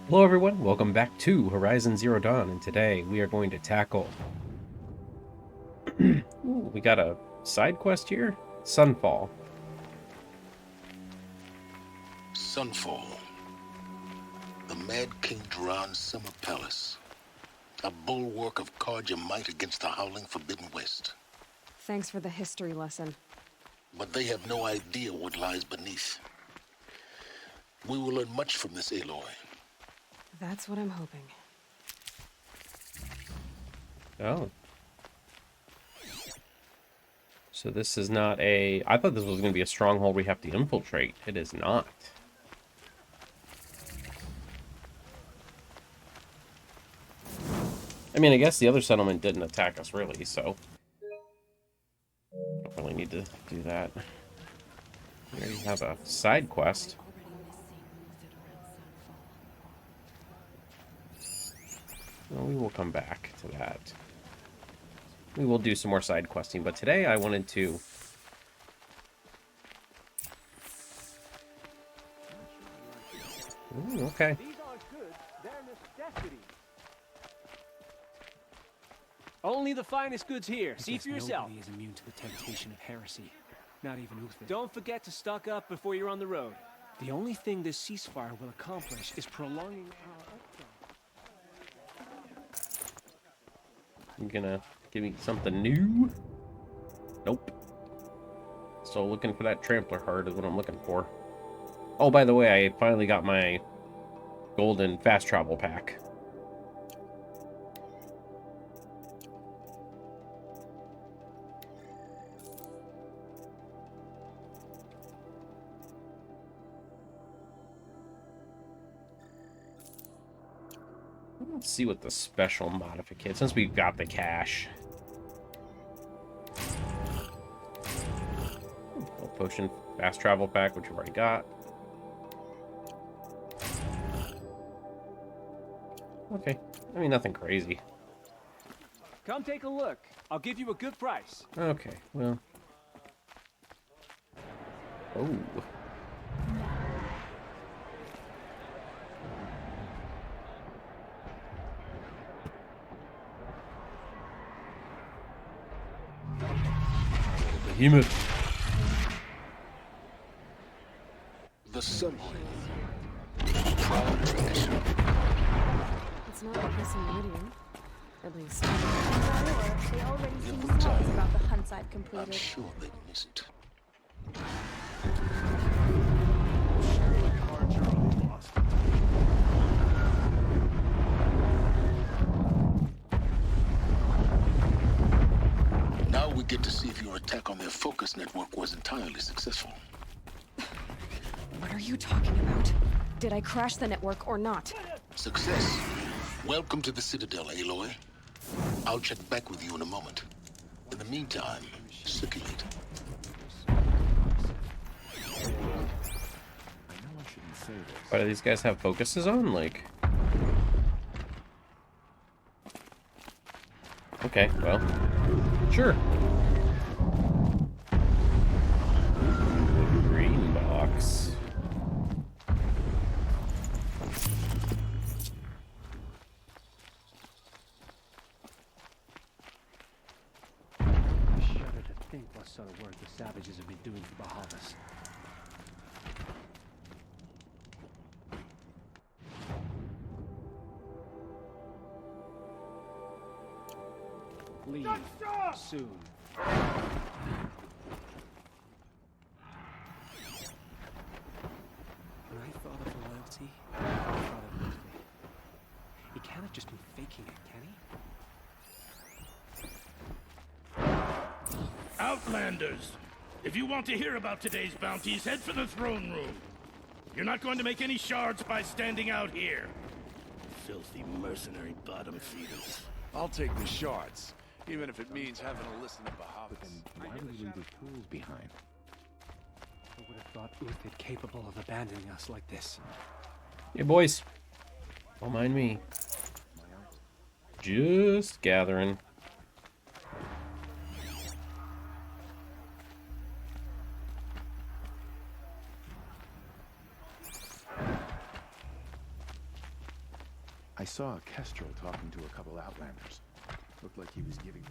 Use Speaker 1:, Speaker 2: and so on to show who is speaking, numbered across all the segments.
Speaker 1: Hello everyone, welcome back to Horizon Zero Dawn, and today we are going to tackle... Ooh, we got a side quest here? Sunfall.
Speaker 2: Sunfall. The Mad King Duran's summer palace. A bulwark of Carja might against the howling Forbidden West.
Speaker 3: Thanks for the history lesson.
Speaker 2: But they have no idea what lies beneath. We will learn much from this Aloy.
Speaker 3: That's what I'm hoping.
Speaker 1: Oh. So this is not a... I thought this was going to be a stronghold we have to infiltrate. It is not. I mean, I guess the other settlement didn't attack us, really, so... Don't really need to do that. We already have a side quest. Well, we will come back to that. We will do some more side questing, but today I wanted to... Ooh, okay.
Speaker 4: These aren't good, they're necessities. Only the finest goods here. See for yourself.
Speaker 5: Nobody is immune to the temptation of heresy. Not even Uther.
Speaker 4: Don't forget to stock up before you're on the road.
Speaker 5: The only thing this ceasefire will accomplish is prolonging our exile.
Speaker 1: You gonna give me something new? Nope. So looking for that trampler heart is what I'm looking for. Oh, by the way, I finally got my golden fast travel pack. Let's see what the special modification, since we've got the cash. Oh, potion fast travel pack, which we've already got. Okay, I mean, nothing crazy.
Speaker 4: Come take a look. I'll give you a good price.
Speaker 1: Okay, well. Oh. Behemoth.
Speaker 2: The Sunfall. Proud tradition.
Speaker 3: It's not like this in Meridian. At least.
Speaker 6: They already seem surprised about the hunts I've
Speaker 2: I'm
Speaker 6: completed.
Speaker 2: sure they miss it. Now we get to see if your attack on their focus network was entirely successful.
Speaker 3: What are you talking about? Did I crash the network or not?
Speaker 2: Success. Welcome to the Citadel, Aloy. I'll check back with you in a moment. In the meantime, circulate.
Speaker 1: Why do these guys have focuses on? Like... Okay, well... Sure. Green box.
Speaker 5: I shudder to think what sort of work the savages have been doing for Bahavas. Leave soon. When I thought of loyalty, I thought of Uther. He can't have just been faking it, can he?
Speaker 7: Outlanders! If you want to hear about today's bounties, head for the throne room. You're not going to make any shards by standing out here. Filthy mercenary bottom feeders.
Speaker 8: I'll take the shards, even if it means having to listen to Bahavas.
Speaker 5: Why would we leave the tools behind? I would have thought Uther capable of abandoning us like this.
Speaker 1: Hey, boys. Don't mind me. Just gathering.
Speaker 9: I saw a Kestrel talking to a couple Outlanders. Looked like he was giving...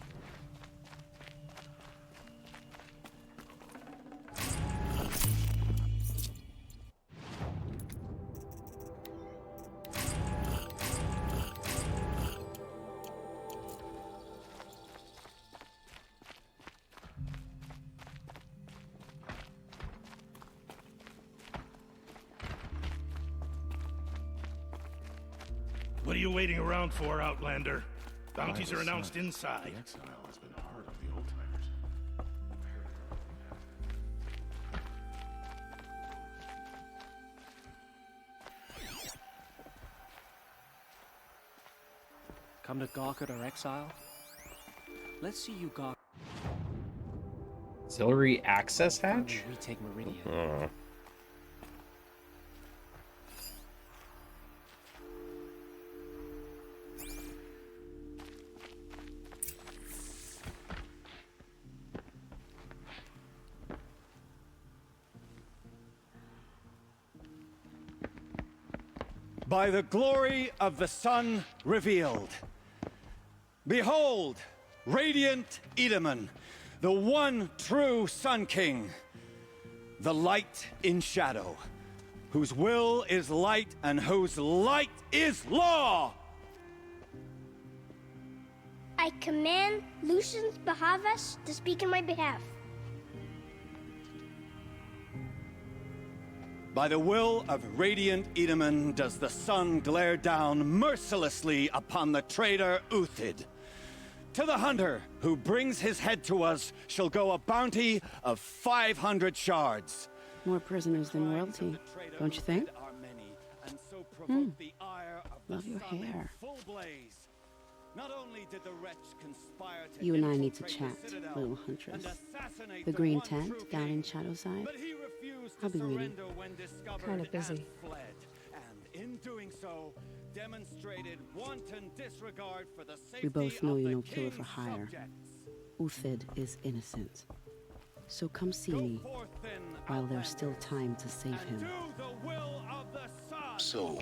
Speaker 7: What are you waiting around for, Outlander? Bounties are announced inside.
Speaker 9: The exile has been hard on the old-timers.
Speaker 5: Come to gawk at our exile? Let's see you gawk.
Speaker 1: Auxiliary access hatch?
Speaker 5: Retake Meridian.
Speaker 1: Oh.
Speaker 10: By the glory of the sun revealed. Behold, radiant Edaman, the one true Sun King, the light in shadow, whose will is light and whose light is law!
Speaker 6: I command Lucius Bahavas to speak in my behalf.
Speaker 10: By the will of radiant Edaman does the sun glare down mercilessly upon the traitor Uthid. To the hunter who brings his head to us shall go a bounty of 500 shards.
Speaker 11: More prisoners than royalty, don't you think? Love your hair.
Speaker 10: Not only did the wretch conspire to
Speaker 11: You and I need to chat, little huntress. The green tent down in Shadowside. I'll be waiting.
Speaker 3: Kind of busy.
Speaker 10: And in doing so, demonstrated wanton disregard for the safety
Speaker 11: We both know
Speaker 10: of
Speaker 11: you're
Speaker 10: the
Speaker 11: no killer for
Speaker 10: king's
Speaker 11: hire.
Speaker 10: subjects.
Speaker 11: Uthid is innocent. So come see me while there's still time to save him.
Speaker 10: Do the will of the sun.
Speaker 2: So,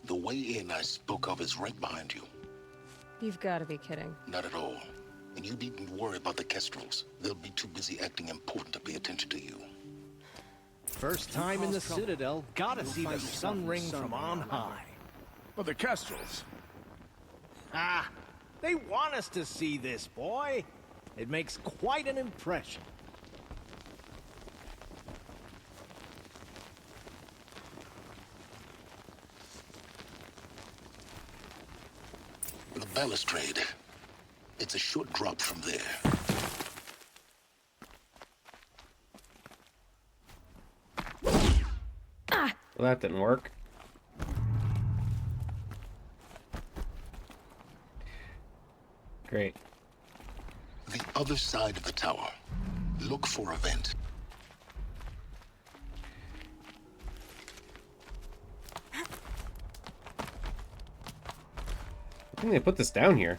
Speaker 2: the way in I spoke of is right behind you.
Speaker 3: You've got to be kidding.
Speaker 2: Not at all. And you needn't worry about the Kestrels. They'll be too busy acting important to pay attention to you.
Speaker 12: First time in the Citadel, gotta see the sun ring from on high.
Speaker 8: But the Kestrels.
Speaker 12: Ah, they want us to see this, boy. It makes quite an impression.
Speaker 2: The balustrade. It's a short drop from there.
Speaker 1: Well, that didn't work. Great.
Speaker 2: The other side of the tower. Look for a vent.
Speaker 1: I think they put this down here.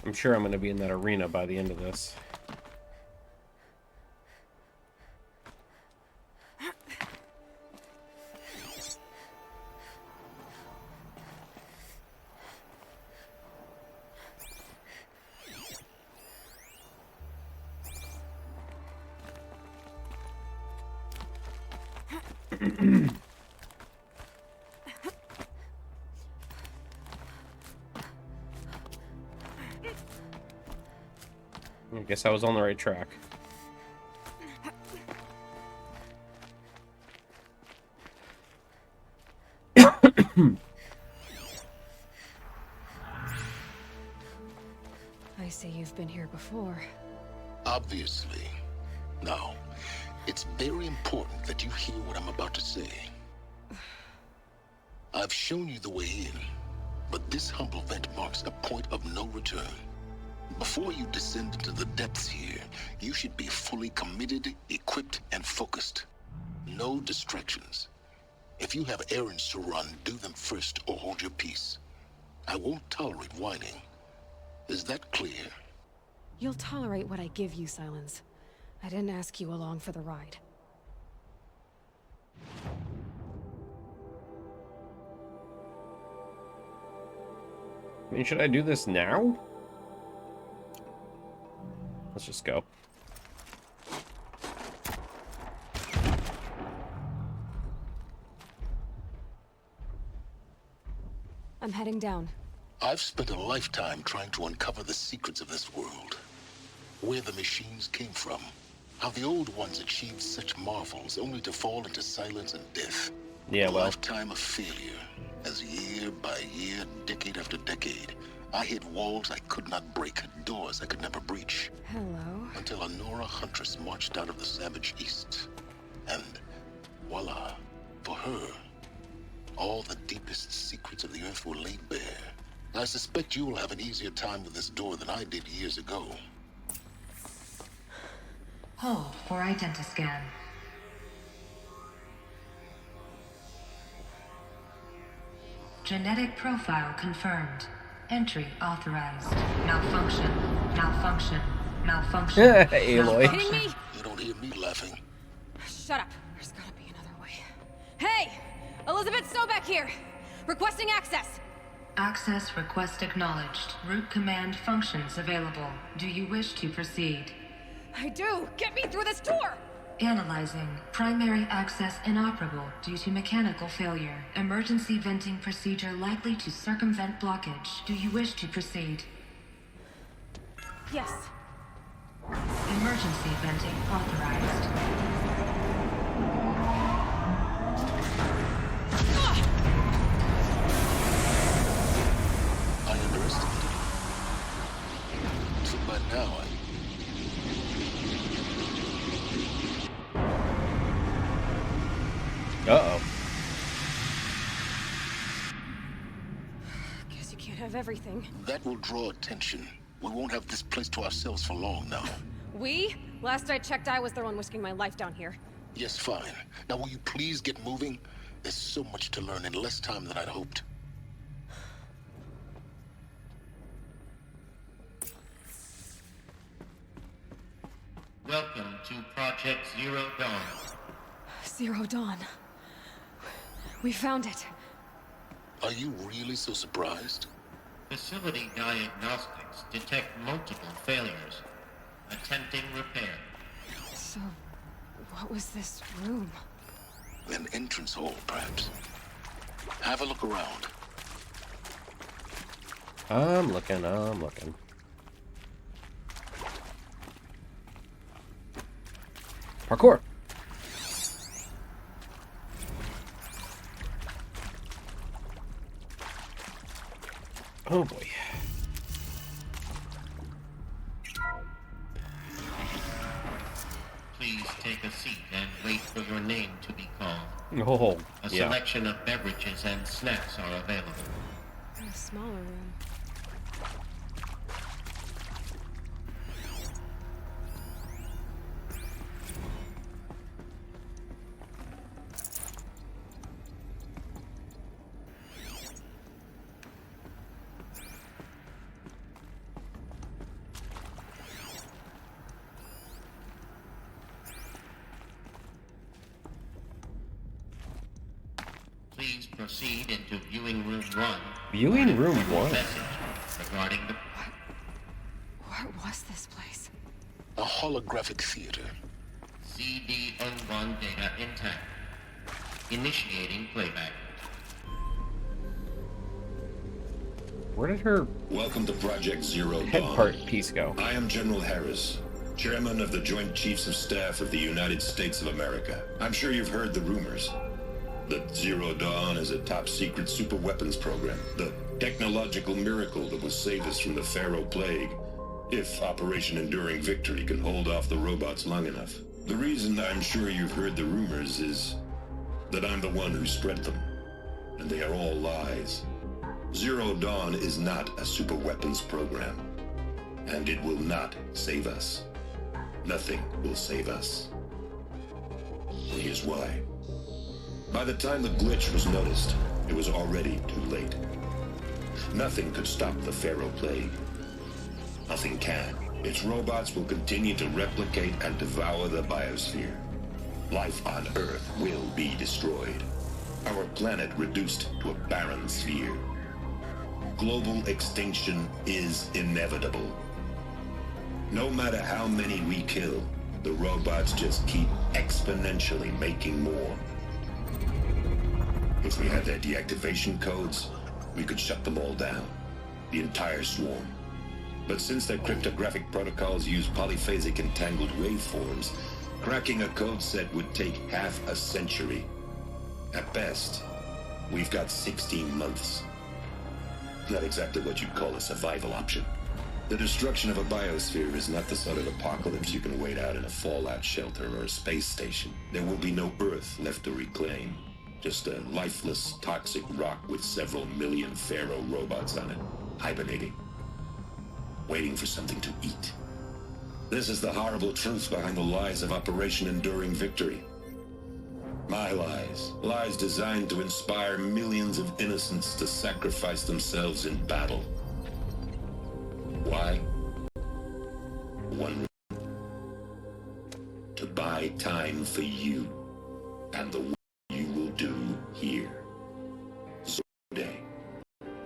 Speaker 1: I'm sure I'm going to be in that arena by the end of this. I guess I was on the right track.
Speaker 3: I see you've been here before.
Speaker 2: Obviously. Now, it's very important that you hear what I'm about to say. I've shown you the way in, but this humble vent marks a point of no return. Before you descend into the depths here, you should be fully committed, equipped, and focused. No distractions. If you have errands to run, do them first or hold your peace. I won't tolerate whining. Is that clear?
Speaker 3: You'll tolerate what I give you, Silence. I didn't ask you along for the ride.
Speaker 1: I mean, should I do this now? Let's just go.
Speaker 3: I'm heading down.
Speaker 2: I've spent a lifetime trying to uncover the secrets of this world. Where the machines came from. How the old ones achieved such marvels only to fall into silence and death.
Speaker 1: Yeah,
Speaker 2: a
Speaker 1: well.
Speaker 2: lifetime of failure. As year by year, decade after decade, I hit walls I could not break, doors I could never breach.
Speaker 3: Hello.
Speaker 2: Until a Nora huntress marched out of the savage east. And voila, for her, all the deepest secrets of the earth were laid bare. I suspect you will have an easier time with this door than I did years ago.
Speaker 13: Hold for identiscan. Genetic profile confirmed. Entry authorized. Malfunction. Malfunction. Malfunction.
Speaker 1: Aloy.
Speaker 3: Kidding me?
Speaker 2: You don't hear me laughing.
Speaker 3: Shut up. There's gotta be another way. Hey! Elizabeth Sobeck here! Requesting access!
Speaker 13: Access request acknowledged. Root command functions available. Do you wish to proceed?
Speaker 3: I do! Get me through this door!
Speaker 13: Analyzing. Primary access inoperable due to mechanical failure. Emergency venting procedure likely to circumvent blockage. Do you wish to proceed?
Speaker 3: Yes.
Speaker 13: Emergency venting authorized.
Speaker 2: I underestimated you. So by now,
Speaker 1: Uh-oh.
Speaker 3: Guess you can't have everything.
Speaker 2: that will draw attention. We won't have this place to ourselves for long now.
Speaker 3: We? Last I checked, I was the one risking my life down here.
Speaker 2: Yes, fine. Now will you please get moving? There's so much to learn in less time than I'd hoped.
Speaker 14: Welcome to Project Zero Dawn.
Speaker 3: Zero Dawn. We found it.
Speaker 2: Are you really so surprised?
Speaker 14: Facility diagnostics detect multiple failures. Attempting repair.
Speaker 3: So, what was this room?
Speaker 2: An entrance hall, perhaps. Have a look around.
Speaker 1: I'm looking. Parkour. Oh boy.
Speaker 14: Please take a seat and wait for your name to be called.
Speaker 1: Oh,
Speaker 14: A
Speaker 1: yeah.
Speaker 14: selection of beverages and snacks are available.
Speaker 3: A smaller room.
Speaker 14: Please proceed into viewing room 1.
Speaker 1: Viewing room 1?
Speaker 14: Message regarding the...
Speaker 3: What was this place?
Speaker 2: A holographic theater.
Speaker 14: CDN1 data intact. Initiating playback.
Speaker 1: Where did her
Speaker 15: Welcome to Project Zero
Speaker 1: head
Speaker 15: Dawn.
Speaker 1: part piece go?
Speaker 15: I am General Harris, Chairman of the Joint Chiefs of Staff of the United States of America. I'm sure you've heard the rumors. That Zero Dawn is a top-secret super-weapons program. The technological miracle that will save us from the Pharaoh Plague, if Operation Enduring Victory can hold off the robots long enough. The reason I'm sure you've heard the rumors is that I'm the one who spread them, and they are all lies. Zero Dawn is not a super-weapons program, and it will not save us. Nothing will save us. Here's why. By the time the glitch was noticed, it was already too late. Nothing could stop the Pharaoh Plague. Nothing can. Its robots will continue to replicate and devour the biosphere. Life on Earth will be destroyed. Our planet reduced to a barren sphere. Global extinction is inevitable. No matter how many we kill, the robots just keep exponentially making more. If we had their deactivation codes, we could shut them all down. The entire swarm. But since their cryptographic protocols use polyphasic entangled waveforms, cracking a code set would take half a century. At best, we've got 16 months. Not exactly what you'd call a survival option. The destruction of a biosphere is not the sort of apocalypse you can wait out in a fallout shelter or a space station. There will be no Earth left to reclaim. Just a lifeless, toxic rock with several million Pharaoh robots on it, hibernating, waiting for something to eat. This is the horrible truth behind the lies of Operation Enduring Victory. My lies. Lies designed to inspire millions of innocents to sacrifice themselves in battle. Why? One reason. To buy time for you and the work you will do here. Zero Day.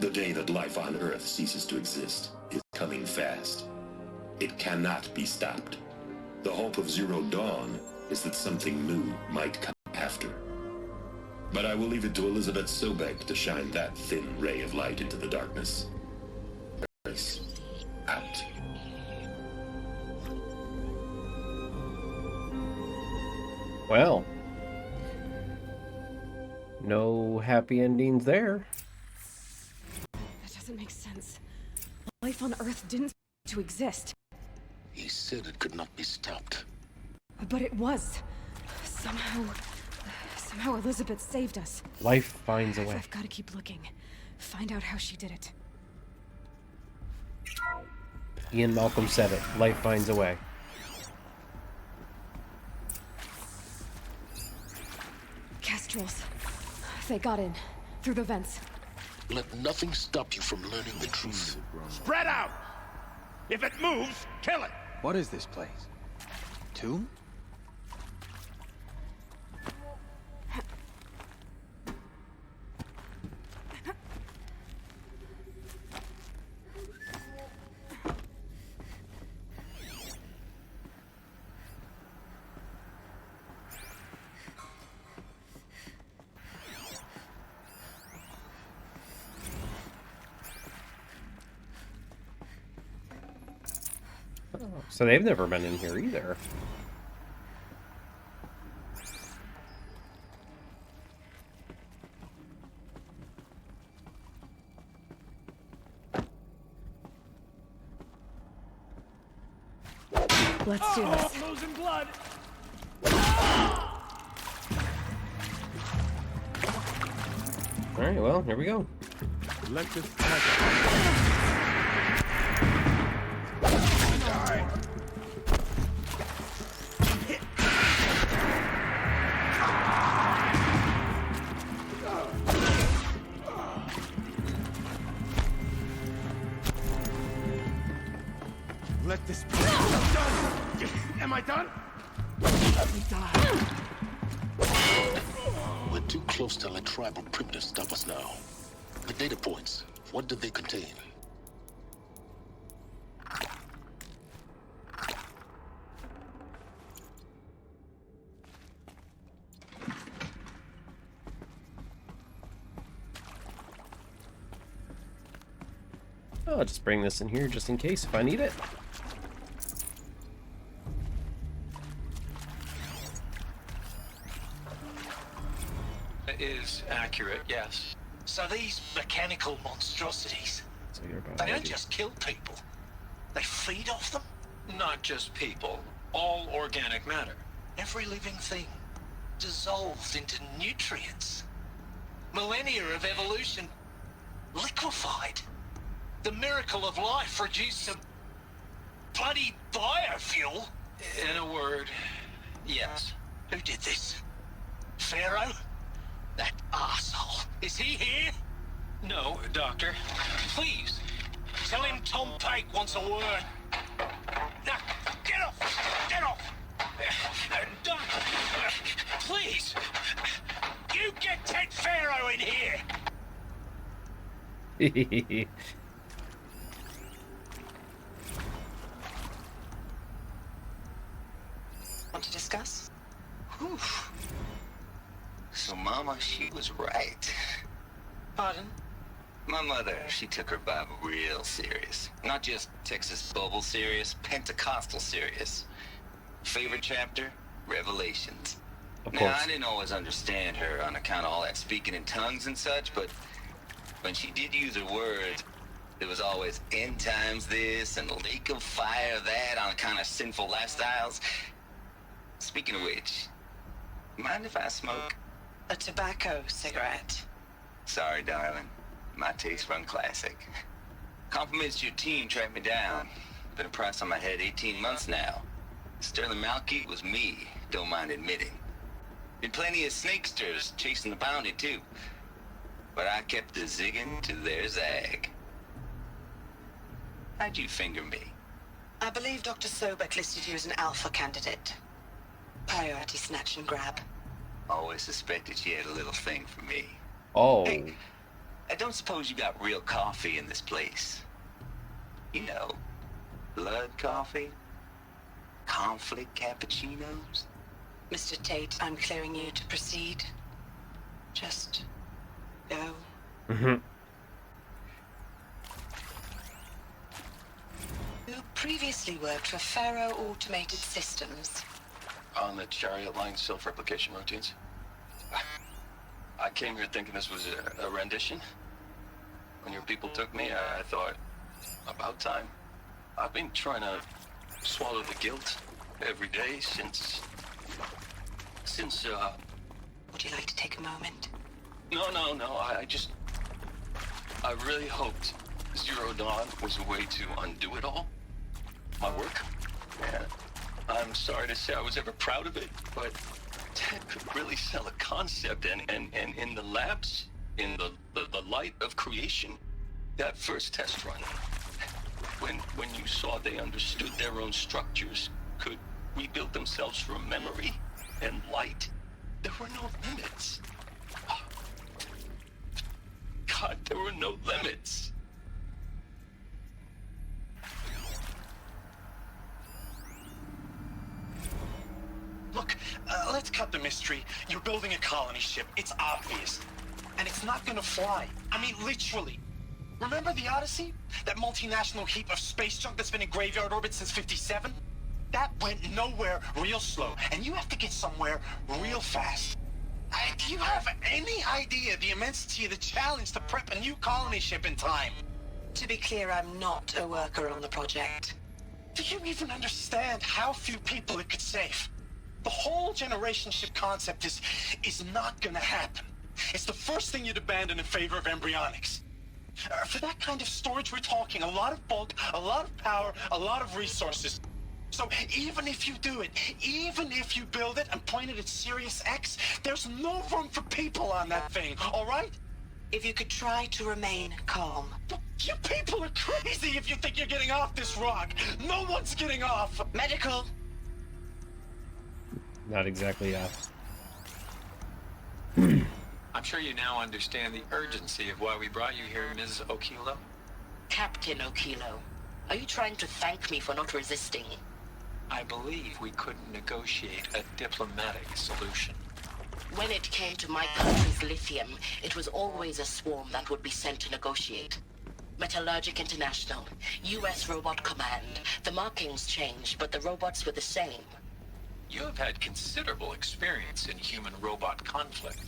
Speaker 15: The day that life on Earth ceases to exist is coming fast. It cannot be stopped. The hope of Zero Dawn is that something new might come after. But I will leave it to Elizabeth Sobek to shine that thin ray of light into the darkness. Earth out.
Speaker 1: Well, no happy endings there.
Speaker 3: That doesn't make sense. Life on Earth didn't to exist.
Speaker 2: He said it could not be stopped.
Speaker 3: But it was. Somehow Elizabeth saved us.
Speaker 1: Life finds a way.
Speaker 3: I've got to keep looking. Find out how she did it.
Speaker 1: Ian Malcolm said it. Life finds a way.
Speaker 3: Kestrels. They got in. Through the vents.
Speaker 2: Let nothing stop you from learning the truth.
Speaker 7: Spread out! If it moves, kill it!
Speaker 5: What is this place? Tomb?
Speaker 1: So they've never been in here either.
Speaker 3: Let's do this.
Speaker 7: Oh, losing blood!
Speaker 1: Alright, well, here we go.
Speaker 9: Let this
Speaker 7: Let this be done! Am I done? Let me die.
Speaker 2: We're too close to let tribal primitives stop us now. The data points, what did they contain?
Speaker 1: I'll just bring this in here just in case if I need it.
Speaker 16: Is accurate, yes.
Speaker 17: So these mechanical monstrosities, they don't just kill people, they feed off them?
Speaker 16: Not just people, all organic matter.
Speaker 17: Every living thing dissolved into nutrients. Millennia of evolution liquefied. The miracle of life reduced to bloody biofuel.
Speaker 16: In a word, yes.
Speaker 17: Who did this? Pharaoh? That arsehole. Is he here?
Speaker 16: No, Doctor.
Speaker 17: Please, tell him Tom Pike wants a word. Now, get off! Get off! Doc, please! You get Ted Pharaoh in here!
Speaker 18: Want to discuss?
Speaker 2: Whew. So, Mama, she was right.
Speaker 18: Pardon?
Speaker 2: My mother, she took her Bible real serious. Not just Texas Bible serious, Pentecostal serious. Favorite chapter? Revelations. Now, I didn't always understand her on account of all that speaking in tongues and such, but when she did use her words, there was always end times this and lake of fire that on account of sinful lifestyles. Speaking of which, mind if I smoke?
Speaker 18: A tobacco cigarette.
Speaker 2: Sorry, darling. My taste run classic. Compliments to your team tracked me down. Been a price on my head 18 months now. Sterling Malkeet was me, don't mind admitting. Been plenty of snakesters chasing the bounty, too. But I kept the zigging to their zag. How'd you finger me?
Speaker 18: I believe Dr. Sobek listed you as an alpha candidate. Priority snatch and grab.
Speaker 2: Always suspected she had a little thing for me.
Speaker 1: Oh.
Speaker 2: Hey, I don't suppose you got real coffee in this place. You know, blood coffee? Conflict cappuccinos?
Speaker 18: Mr. Tate, I'm clearing you to proceed. Just go.
Speaker 1: Mm-hmm.
Speaker 18: You previously worked for Pharaoh Automated Systems.
Speaker 16: On the Chariot Line self-replication routines. I came here thinking this was a rendition. When your people took me, I thought, about time. I've been trying to swallow the guilt every day since...
Speaker 18: Would you like to take a moment?
Speaker 16: No, I really hoped Zero Dawn was a way to undo it all. My work. And I'm sorry to say I was ever proud of it, but Ted could really sell a concept, and in the labs, in the light of creation, that first test run, when you saw they understood their own structures, could rebuild themselves from memory and light, there were no limits. God, there were no limits.
Speaker 17: Look, let's cut the mystery. You're building a colony ship. It's obvious. And it's not gonna fly. I mean, literally. Remember the Odyssey? That multinational heap of space junk that's been in graveyard orbit since '57? That went nowhere real slow. And you have to get somewhere real fast. Do you have any idea the immensity of the challenge to prep a new colony ship in time?
Speaker 18: To be clear, I'm not a worker on the project.
Speaker 17: Do you even understand how few people it could save? The whole generation ship concept is not gonna happen. It's the first thing you'd abandon in favor of embryonics. For that kind of storage, we're talking a lot of bulk, a lot of power, a lot of resources. So even if you do it, even if you build it and point it at Sirius X, there's no room for people on that thing, all right?
Speaker 18: If you could try to remain calm.
Speaker 17: You people are crazy if you think you're getting off this rock. No one's getting off.
Speaker 18: Medical.
Speaker 1: Not exactly,
Speaker 16: I'm sure you now understand the urgency of why we brought you here, Ms. Okilo.
Speaker 18: Captain Okilo, are you trying to thank me for not resisting?
Speaker 16: I believe we couldn't negotiate a diplomatic solution.
Speaker 18: When it came to my country's lithium, it was always a swarm that would be sent to negotiate. Metallurgic International, US Robot Command. The markings changed, but the robots were the same.
Speaker 16: You have had considerable experience in human-robot conflict.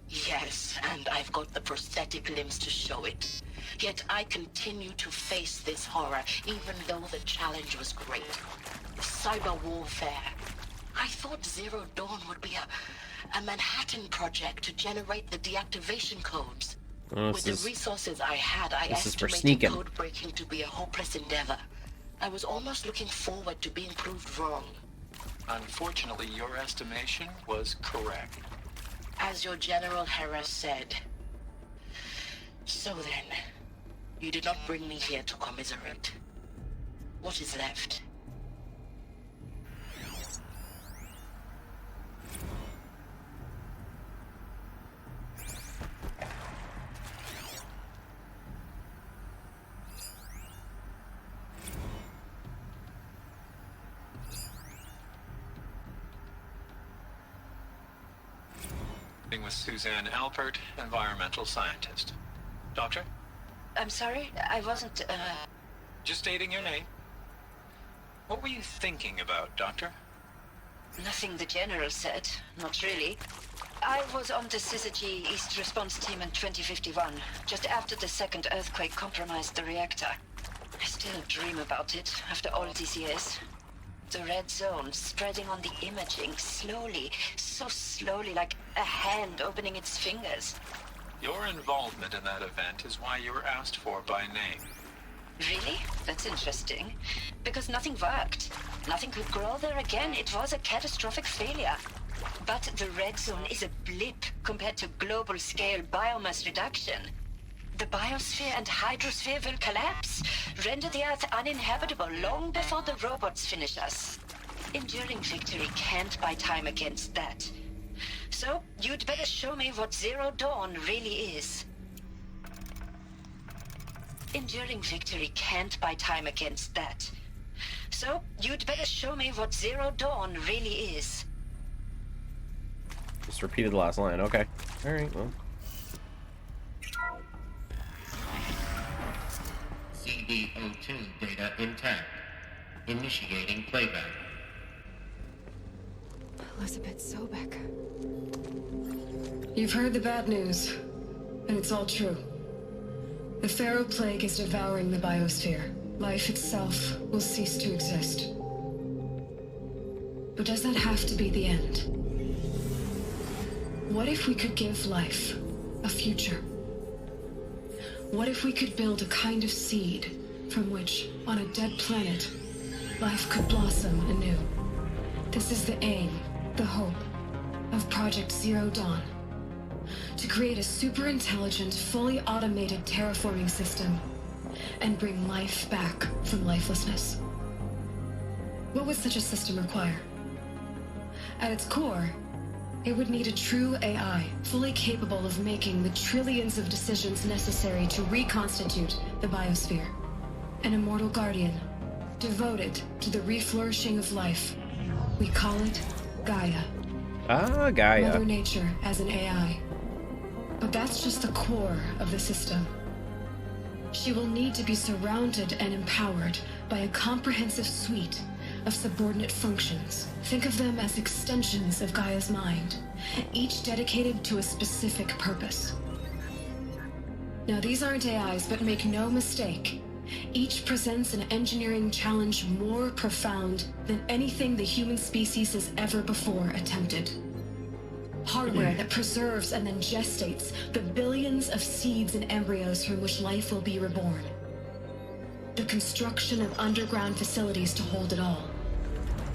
Speaker 18: Yes, and I've got the prosthetic limbs to show it. Yet I continue to face this horror, even though the challenge was great. Cyber warfare. I thought Zero Dawn would be a Manhattan project to generate the deactivation codes. With the resources I had, I estimated code breaking to be a hopeless endeavor. I was almost looking forward to being proved wrong.
Speaker 16: Unfortunately, your estimation was correct.
Speaker 18: As your General Hera said. So then, you did not bring me here to commiserate. What is left?
Speaker 19: With Suzanne Alpert, environmental scientist. Doctor?
Speaker 18: I'm sorry, I wasn't,
Speaker 19: Just stating your name. What were you thinking about, Doctor?
Speaker 18: Nothing the General said. Not really. I was on the Syzygy East Response Team in 2051, just after the second earthquake compromised the reactor. I still dream about it, after all these years. The red zone spreading on the imaging, slowly, so slowly, like a hand opening its fingers.
Speaker 19: Your involvement in that event is why you were asked for by name.
Speaker 18: Really? That's interesting. Because nothing worked. Nothing could grow there again. It was a catastrophic failure. But the red zone is a blip compared to global-scale biomass reduction. The biosphere and hydrosphere will collapse, render the Earth uninhabitable long before the robots finish us. Enduring victory can't buy time against that. So, you'd better show me what Zero Dawn really is. Enduring victory can't buy time against that. So, you'd better show me what Zero Dawn really is.
Speaker 1: Just repeated the last line. Okay. Alright, well.
Speaker 14: CD02 data intact. Initiating playback.
Speaker 3: Elizabeth Sobek.
Speaker 13: You've heard the bad news, and it's all true. The Pharaoh Plague is devouring the biosphere. Life itself will cease to exist. But does that have to be the end? What if we could give life a future? What if we could build a kind of seed from which, on a dead planet, life could blossom anew? This is the aim, the hope, of Project Zero Dawn. To create a super-intelligent, fully automated terraforming system and bring life back from lifelessness. What would such a system require? At its core, it would need a true AI, fully capable of making the trillions of decisions necessary to reconstitute the biosphere. An immortal guardian, devoted to the reflourishing of life. We call it Gaia.
Speaker 1: Ah, Gaia.
Speaker 13: Mother Nature as an AI. But that's just the core of the system. She will need to be surrounded and empowered by a comprehensive suite of subordinate functions. Think of them as extensions of Gaia's mind, each dedicated to a specific purpose. Now, these aren't AIs, but make no mistake, each presents an engineering challenge more profound than anything the human species has ever before attempted. Hardware that preserves and then gestates the billions of seeds and embryos from which life will be reborn. The construction of underground facilities to hold it all.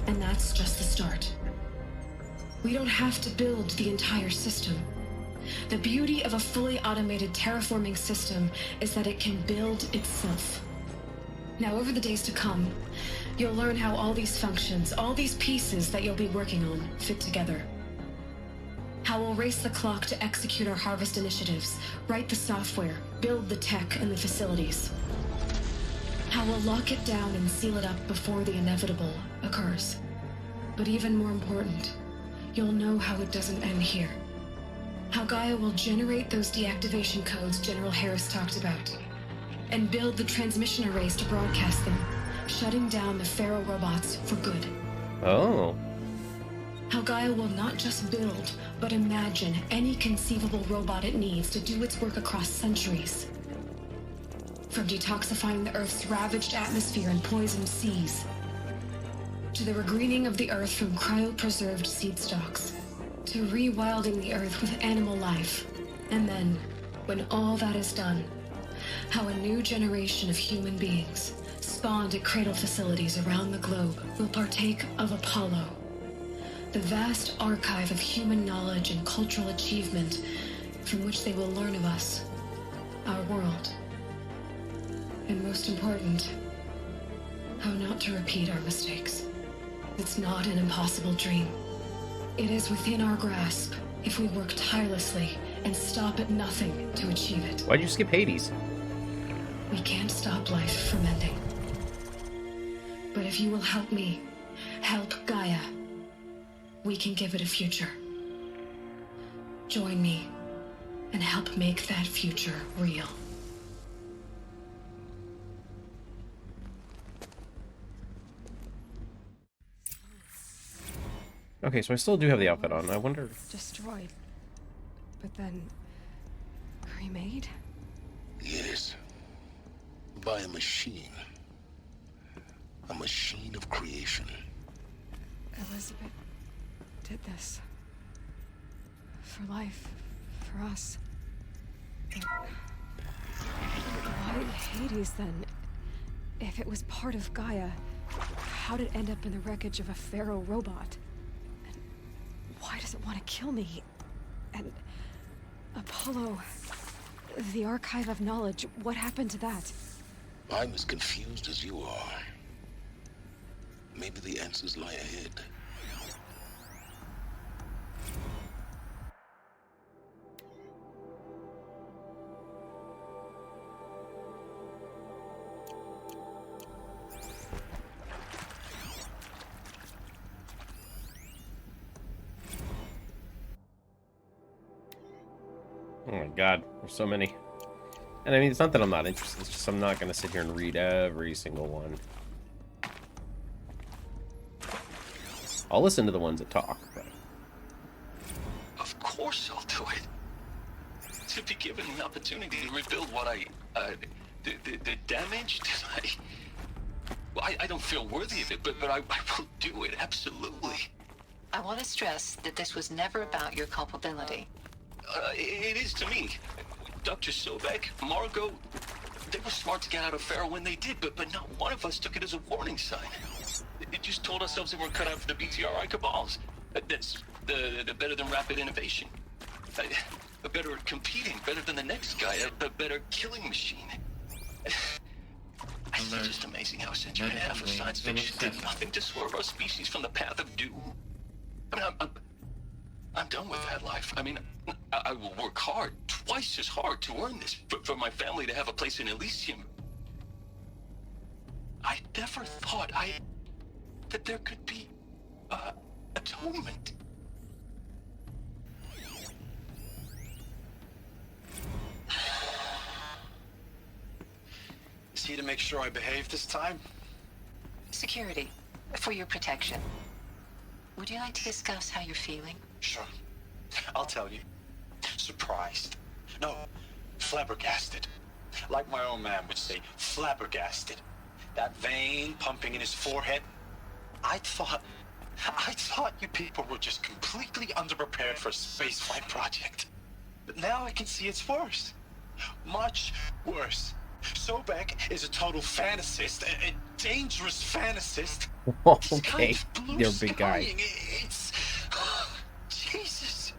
Speaker 13: And that's just the start. We don't have to build the entire system. The beauty of a fully automated terraforming system is that it can build itself. Now, over the days to come, you'll learn how all these functions, all these pieces that you'll be working on, fit together. How we'll race the clock to execute our harvest initiatives, write the software, build the tech and the facilities. How we'll lock it down and seal it up before the inevitable occurs. But even more important, you'll know how it doesn't end here. How Gaia will generate those deactivation codes General Harris talked about, and build the transmission arrays to broadcast them, shutting down the Pharaoh robots for good.
Speaker 1: Oh.
Speaker 13: How Gaia will not just build, but imagine any conceivable robot it needs to do its work across centuries. From detoxifying the Earth's ravaged atmosphere and poisoned seas, to the regreening of the Earth from cryopreserved seed stalks, to rewilding the Earth with animal life. And then, when all that is done, how a new generation of human beings, spawned at cradle facilities around the globe, will partake of Apollo, the vast archive of human knowledge and cultural achievement from which they will learn of us, our world. And most important, how not to repeat our mistakes. It's not an impossible dream. It is within our grasp if we work tirelessly and stop at nothing to achieve it.
Speaker 1: Why'd you skip Hades?
Speaker 13: We can't stop life from ending. But if you will help me, help Gaia, we can give it a future. Join me and help make that future real.
Speaker 1: Okay, so I still do have the outfit on. I wonder...
Speaker 3: Destroyed. But then... remade?
Speaker 2: Yes. By a machine. A machine of creation.
Speaker 3: Elizabeth did this. For life. For us. But why Hades, then? If it was part of Gaia, how did it end up in the wreckage of a Pharaoh robot? And why does it want to kill me? And Apollo, the Archive of Knowledge, what happened to that?
Speaker 2: I'm as confused as you are. Maybe the answers lie ahead.
Speaker 1: Oh my god, there's so many. And I mean, it's not that I'm not interested, it's just I'm not going to sit here and read every single one. I'll listen to the ones that talk, but...
Speaker 16: Of course I'll do it. To be given the opportunity to rebuild what the damage that I don't feel worthy of it, but I will do it, absolutely.
Speaker 18: I want to stress that this was never about your culpability.
Speaker 16: It is to me. Dr. Sobek, Margot, they were smart to get out of Pharaoh when they did, but not one of us took it as a warning sign. It just told ourselves that we're cut out for the BTRI cabals. That's the better than rapid innovation. Better at competing, better than the next guy, a better killing machine. It's just amazing how a century and a half of science fiction did nothing to swerve our species from the path of doom. I mean, I'm done with that life. I mean, I will work hard, twice as hard, to earn this, for my family to have a place in Elysium. I never thought that there could be atonement.
Speaker 17: Is he to make sure I behave this time?
Speaker 18: Security, for your protection. Would you like to discuss how you're feeling?
Speaker 17: Sure. I'll tell you. Surprised. No, flabbergasted. Like my own man would say, flabbergasted. That vein pumping in his forehead. I thought you people were just completely underprepared for a spaceflight project. But now I can see it's worse. Much worse. Sobek is a total fantasist, a dangerous fantasist.
Speaker 1: Okay, you're a big guy.
Speaker 17: It's... Jesus.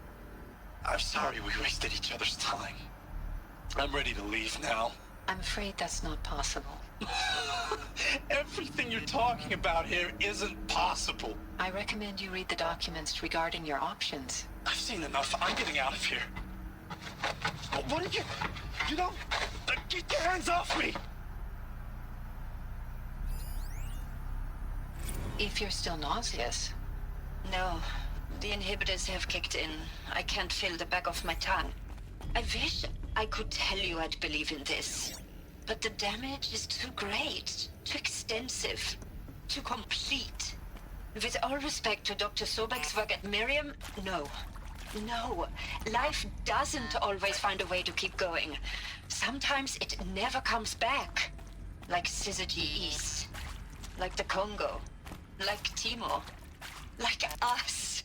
Speaker 17: I'm sorry we wasted each other's time. I'm ready to leave now.
Speaker 18: I'm afraid that's not possible.
Speaker 17: Everything you're talking about here isn't possible.
Speaker 18: I recommend you read the documents regarding your options.
Speaker 17: I've seen enough. I'm getting out of here. What did you... You don't... Get your hands off me!
Speaker 18: If you're still nauseous.
Speaker 20: No. The inhibitors have kicked in. I can't feel the back of my tongue. I wish I could tell you I'd believe in this. But the damage is too great, too extensive, too complete. With all respect to Dr. Sobek's work at Miriam, no. No, life doesn't always find a way to keep going. Sometimes it never comes back. Like Syzygy East. Like the Congo. Like Timor. Like us.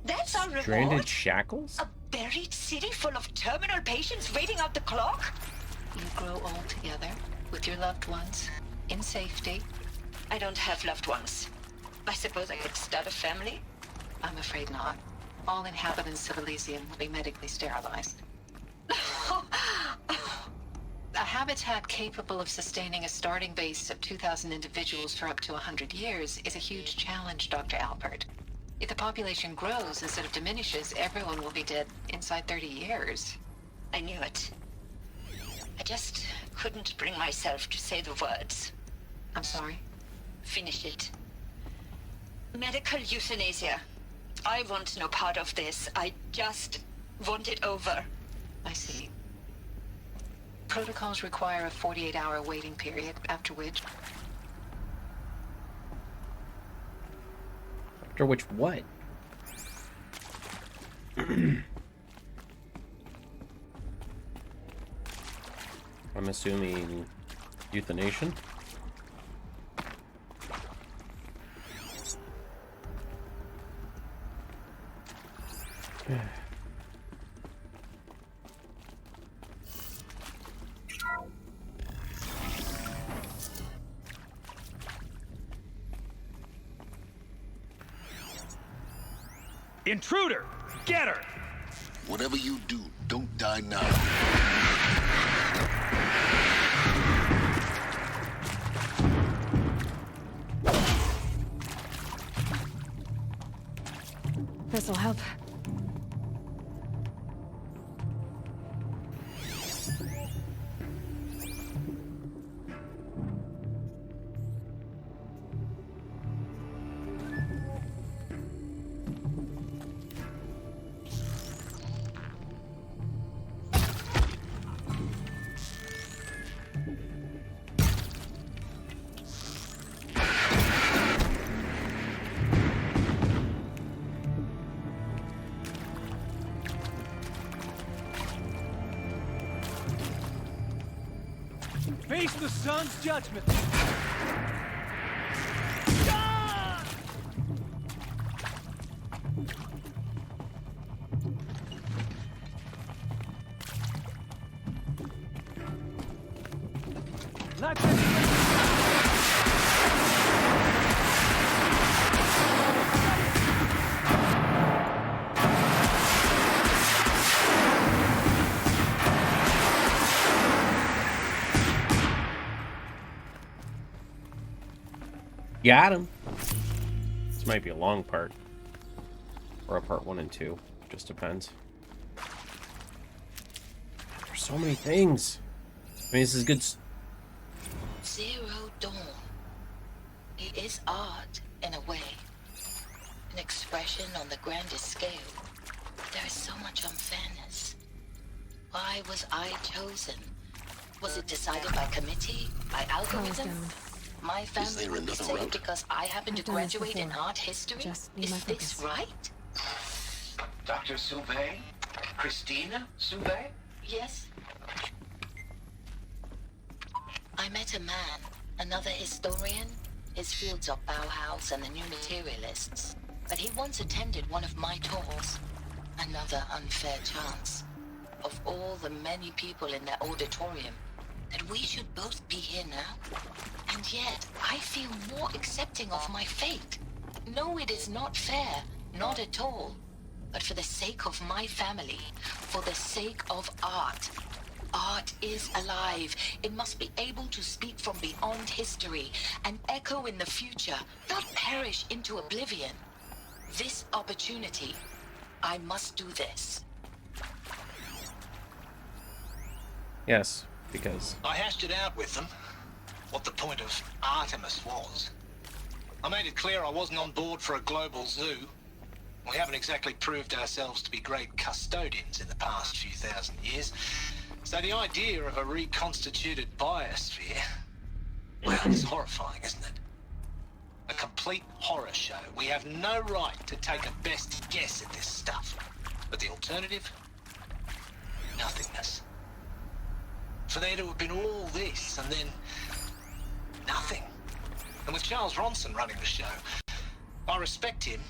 Speaker 20: That's our reward?
Speaker 1: Stranded shackles?
Speaker 20: A buried city full of terminal patients waiting out the clock?
Speaker 18: You grow old together, with your loved ones, in safety.
Speaker 20: I don't have loved ones. I suppose I could start a family?
Speaker 18: I'm afraid not. All inhabitants of Elysium will be medically sterilized. A habitat capable of sustaining a starting base of 2,000 individuals for up to 100 years is a huge challenge, Dr. Alpert. If the population grows instead of diminishes, everyone will be dead inside 30 years.
Speaker 20: I knew it. I just couldn't bring myself to say the words.
Speaker 18: I'm sorry?
Speaker 20: Finish it. Medical euthanasia. I want no part of this. I just Want it over.
Speaker 13: I see. Protocols require a 48-hour waiting period, after which...
Speaker 1: After which what? I'm assuming euthanasia.
Speaker 4: Intruder! Get her!
Speaker 2: Whatever you do, don't die now.
Speaker 3: This'll help.
Speaker 4: Face the sun's judgment!
Speaker 1: Got him. This might be a long part. Or a part 1 and 2. Just depends. There's so many things. I mean, this is good.
Speaker 18: Zero Dawn. It is art, in a way. An expression on the grandest scale. There is so much unfairness. Why was I chosen? Was it decided by committee? By algorithm? My family would be saved because I happen to graduate in art history? Is this right?
Speaker 14: Dr. Sauvé? Christina Sauvé?
Speaker 18: Yes. I met a man, another historian. His fields are Bauhaus and the New Materialists. But he once attended one of my talks. Another unfair chance. Of all the many people in that auditorium, that we should both be here now. And yet, I feel more accepting of my fate. No, it is not fair. Not at all. But for the sake of my family, for the sake of art. Art is alive. It must be able to speak from beyond history and echo in the future, not perish into oblivion. This opportunity, I must do this.
Speaker 1: Yes, because...
Speaker 12: I hashed it out with them, what the point of Artemis was. I made it clear I wasn't on board for a global zoo. We haven't exactly proved ourselves to be great custodians in the past few thousand years. So the idea of a reconstituted biosphere, well, it's horrifying, isn't it? A complete horror show. We have no right to take a best guess at this stuff. But the alternative? Nothingness. For there to have been all this, and then nothing. And with Charles Ronson running the show, I respect him.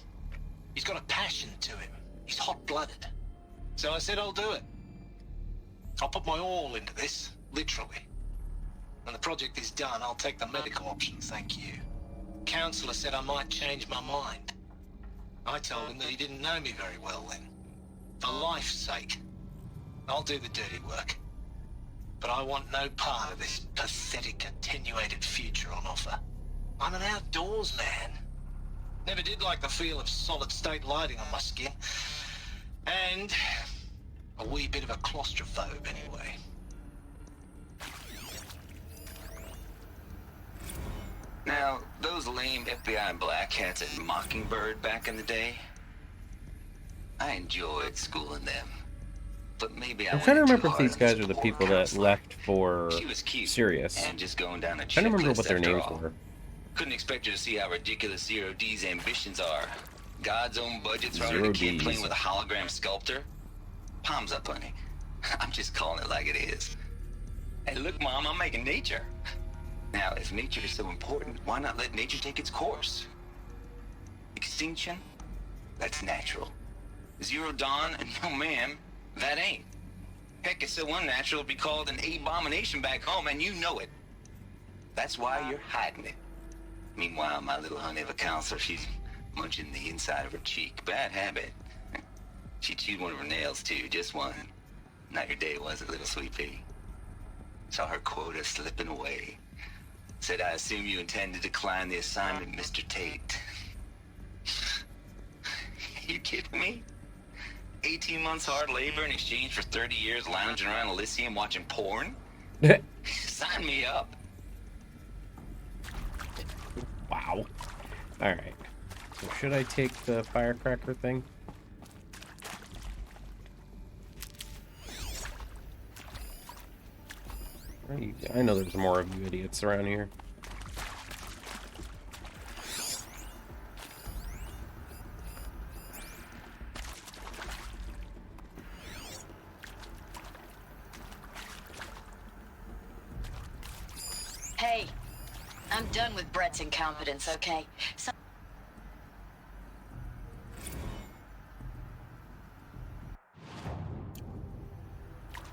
Speaker 12: He's got a passion to him. He's hot-blooded. So I said I'll do it. I'll put my all into this, literally. When the project is done, I'll take the medical option, thank you. Counselor said I might change my mind. I told him that he didn't know me very well then. For life's sake, I'll do the dirty work. But I want no part of this pathetic, attenuated future on offer. I'm an outdoors man. Never did like the feel of solid-state lighting on my skin. And a wee bit of a claustrophobe, anyway.
Speaker 21: Now, those lame FBI black hats at Mockingbird back in the day, I enjoyed schooling them. but maybe
Speaker 1: I'm
Speaker 21: I
Speaker 1: trying to
Speaker 21: went too
Speaker 1: remember if
Speaker 21: hard
Speaker 1: these
Speaker 21: on this
Speaker 1: guys are the
Speaker 21: poor
Speaker 1: people that
Speaker 21: counselor.
Speaker 1: left for
Speaker 21: She was cute
Speaker 1: Sirius.
Speaker 21: and just going down a
Speaker 1: I'm trying to remember what
Speaker 21: checklist
Speaker 1: their
Speaker 21: after
Speaker 1: names
Speaker 21: all.
Speaker 1: were.
Speaker 21: Couldn't expect you to see how ridiculous Zero D's ambitions are. God's own budget throwing
Speaker 1: Zero
Speaker 21: a kid playing
Speaker 1: Ds.
Speaker 21: with a hologram sculptor. Palms up, honey. I'm just calling it like it is. Hey, look, Mom, I'm making nature. Now, if nature is so important, why not let nature take its course? Extinction? That's natural. Zero Dawn? No, ma'am, that ain't. Heck, it's so unnatural it'd be called an abomination back home, and you know it. That's why you're hiding it. Meanwhile, my little honey of a counselor, she's munching the inside of her cheek. Bad habit. She chewed one of her nails, too, just one. Not your day, was it, little sweet pea? Saw her quota slipping away. Said, I assume you intend to decline the assignment, Mr. Tate. You kidding me? 18 months hard labor in exchange for 30 years lounging around Elysium watching porn? Sign me up.
Speaker 1: Wow. Alright. So should I take the firecracker thing? I know there's more of you idiots around here.
Speaker 18: Hey, I'm done with Brett's incompetence, okay?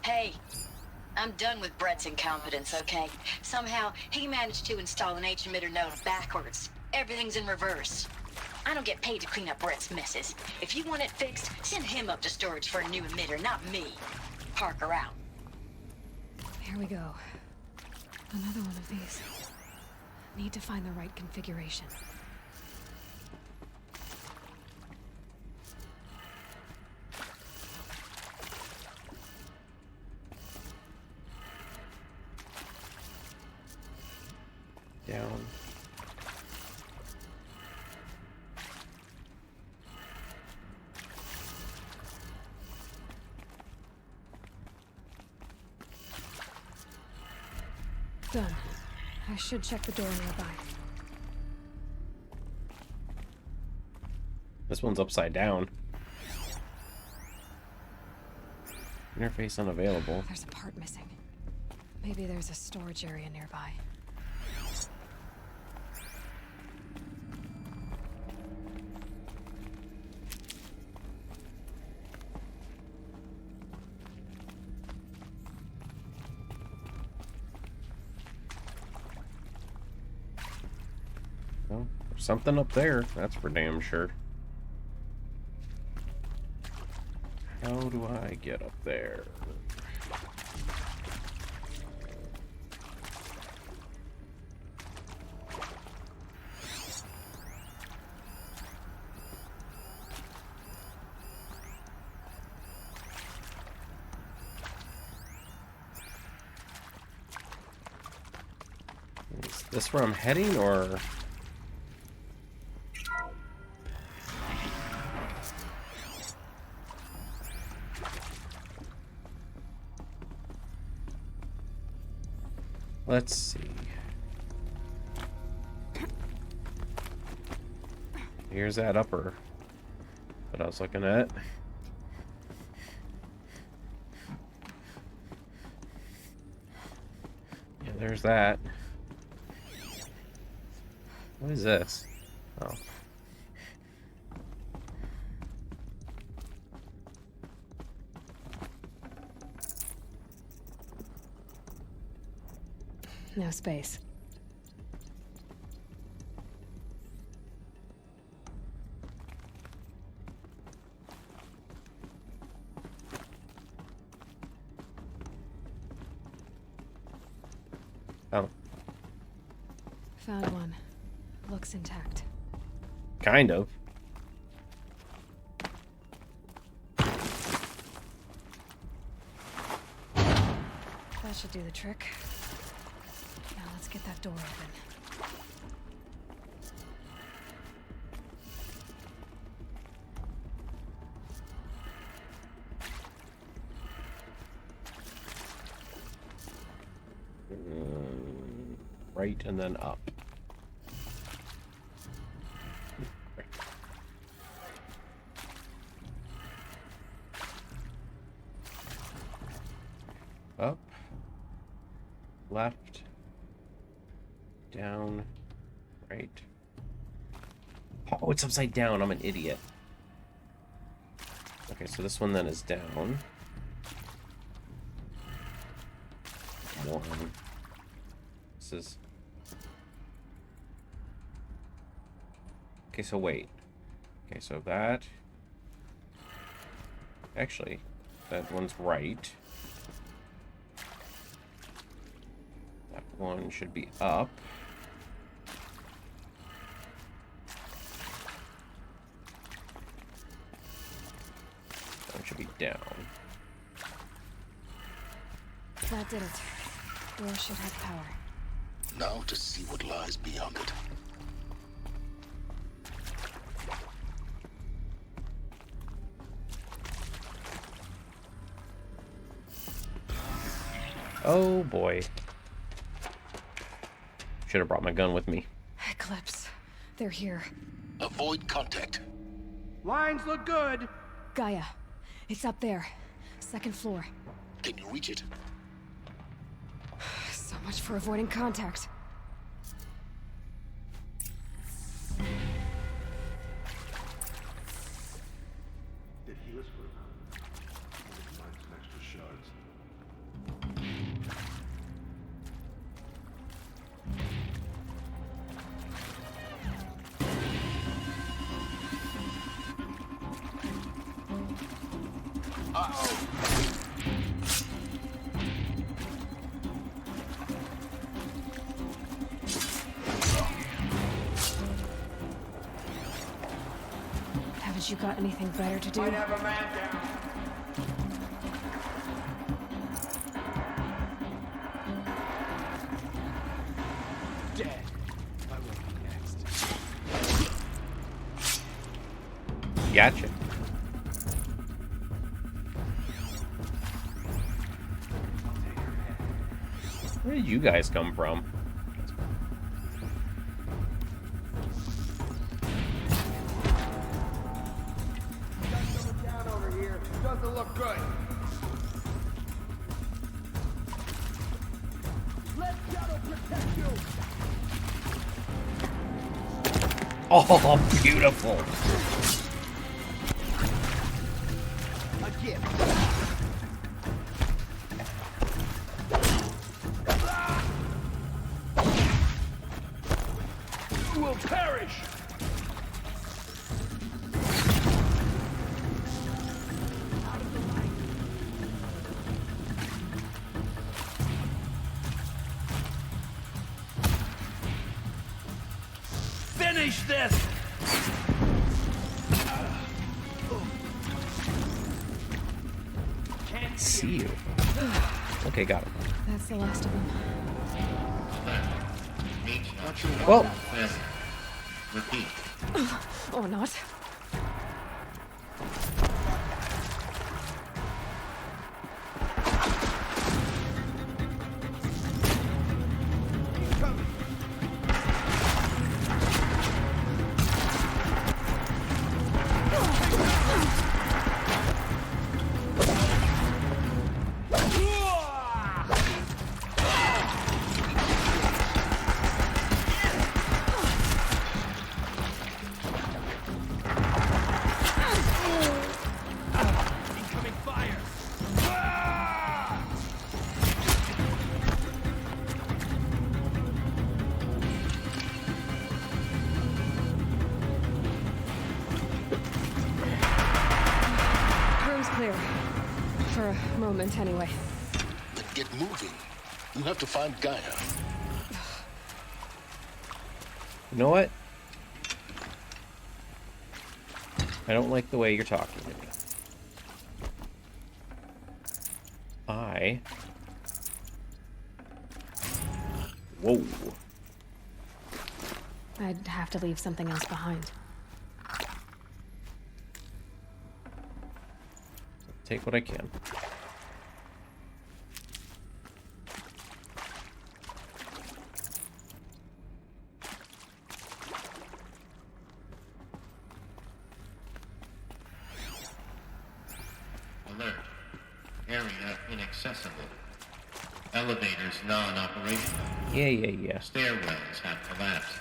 Speaker 18: Hey, I'm done with Brett's incompetence, okay? Somehow, he managed to install an H-emitter node backwards. Everything's in reverse. I don't get paid to clean up Brett's messes. If you want it fixed, send him up to storage for a new emitter, not me. Parker out.
Speaker 3: Here we go. Another one of these. Need to find the right configuration.
Speaker 1: Down.
Speaker 3: Done. I should check the door nearby.
Speaker 1: This one's upside down. Interface unavailable.
Speaker 3: There's a part missing. Maybe there's a storage area nearby.
Speaker 1: Well, there's something up there, that's for damn sure. How do I get up there? Is this where I'm heading, or...? Let's see. Here's that upper that I was looking at. Yeah, there's that. What is this? Oh.
Speaker 3: No space.
Speaker 1: Oh.
Speaker 3: Found one. Looks intact.
Speaker 1: Kind of.
Speaker 3: That should do the trick. Now let's get that door open.
Speaker 1: right, and then up. Up, left, down, right. Oh, it's upside down. I'm an idiot. Okay, so this one then is down. One. This is... Okay, so wait. Okay, so that... Actually, that one's right. That one should be up. That one should be down.
Speaker 3: That did it. Door should have power.
Speaker 2: Now to see what lies beyond it.
Speaker 1: Oh boy. Should have brought my gun with me.
Speaker 3: Eclipse. They're here.
Speaker 2: Avoid contact.
Speaker 4: Lines look good.
Speaker 3: Gaia. It's up there. Second floor.
Speaker 2: Can you reach it?
Speaker 3: So much for avoiding contact.
Speaker 9: Did heal us for a moment? Let's find some extra shards.
Speaker 3: Haven't you got anything better to do?
Speaker 4: Might have a man down. Dead. I will be next.
Speaker 1: Gotcha. Where did you guys come from?
Speaker 4: Down over here. Doesn't look good. Let Shadow protect you.
Speaker 1: Oh, beautiful.
Speaker 4: A gift. You will perish. Finish this!
Speaker 1: Can't see you. Okay, got it.
Speaker 3: That's the last of them.
Speaker 1: Well.
Speaker 14: Repeat.
Speaker 3: Or not. Clear. For a moment, anyway.
Speaker 2: Then get moving. You have to find Gaia.
Speaker 1: You know what? I don't like the way you're talking to me. Whoa.
Speaker 3: I'd have to leave something else behind.
Speaker 1: Take what I can.
Speaker 14: area inaccessible. Elevators non-operational.
Speaker 1: Yeah.
Speaker 14: Stairwells have collapsed.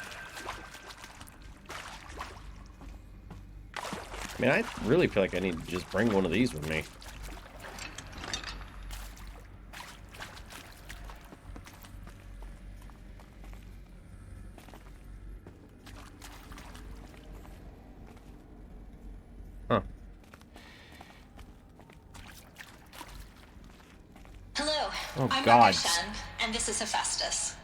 Speaker 1: I mean, I really feel like I need to just bring one of these with me. Huh.
Speaker 6: Hello,
Speaker 1: Oh,
Speaker 6: I'm
Speaker 1: God.
Speaker 6: Shen, and this is Hephaestus.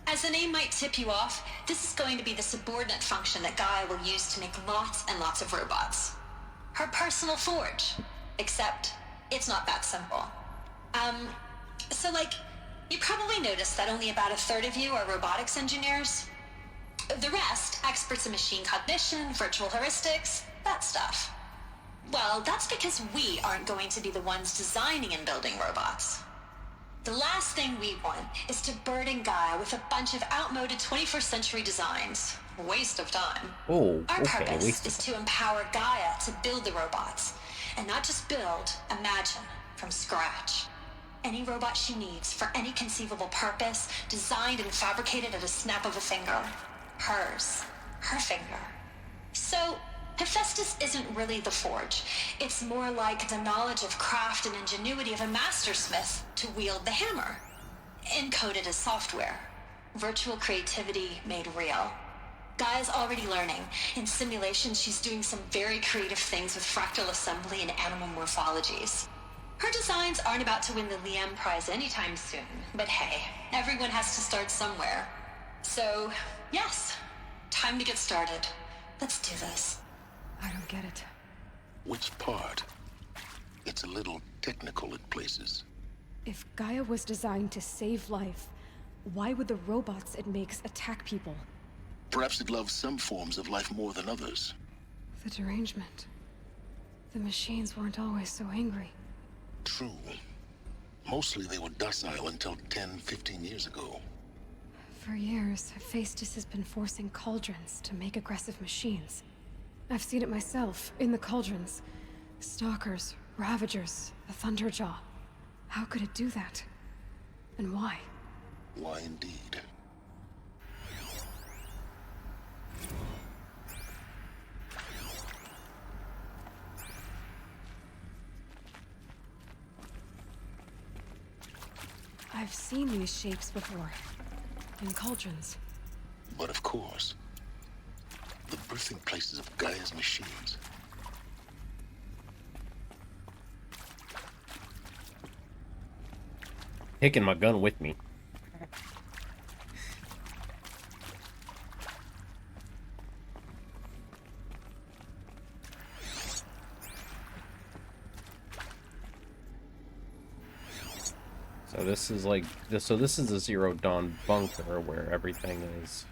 Speaker 6: As the name might tip you off, this is going to be the subordinate function that Gaia will use to make lots and lots of robots. Her personal forge. Except, it's not that simple. So you probably noticed that only about a third of you are robotics engineers. The rest, experts in machine cognition, virtual heuristics, that stuff. Well, that's because we aren't going to be the ones designing and building robots. The last thing we want is to burden Gaia with a bunch of outmoded 21st century designs. Waste of time.
Speaker 1: Oh,
Speaker 6: Our
Speaker 1: okay,
Speaker 6: purpose
Speaker 1: waste
Speaker 6: is
Speaker 1: of
Speaker 6: to empower Gaia to build the robots. And not just build, imagine, from scratch. Any robot she needs for any conceivable purpose, designed and fabricated at a snap of a finger. Hers. Her finger. So, Hephaestus isn't really the forge. It's more like the knowledge of craft and ingenuity of a mastersmith to wield the hammer. Encoded as software. Virtual creativity made real. Gaia's already learning. In simulation, she's doing some very creative things with fractal assembly and animal morphologies. Her designs aren't about to win the Liam Prize anytime soon, but hey, everyone has to start somewhere. So, yes, time to get started. Let's do this.
Speaker 3: I don't get it.
Speaker 2: Which part? It's a little technical in places.
Speaker 3: If Gaia was designed to save life, why would the robots it makes attack people?
Speaker 2: Perhaps it loves some forms of life more than others.
Speaker 3: The derangement. The machines weren't always so angry.
Speaker 2: True. Mostly they were docile until 10, 15 years ago.
Speaker 3: For years, Hephaestus has been forcing cauldrons to make aggressive machines. I've seen it myself, in the cauldrons. Stalkers, Ravagers, the Thunderjaw. How could it do that? And why?
Speaker 2: Why indeed?
Speaker 3: I've seen these shapes before. In cauldrons.
Speaker 2: But of course, the birthing places of Gaia's machines.
Speaker 1: Taking my gun with me. So this is like this. So this is a Zero Dawn bunker where everything is.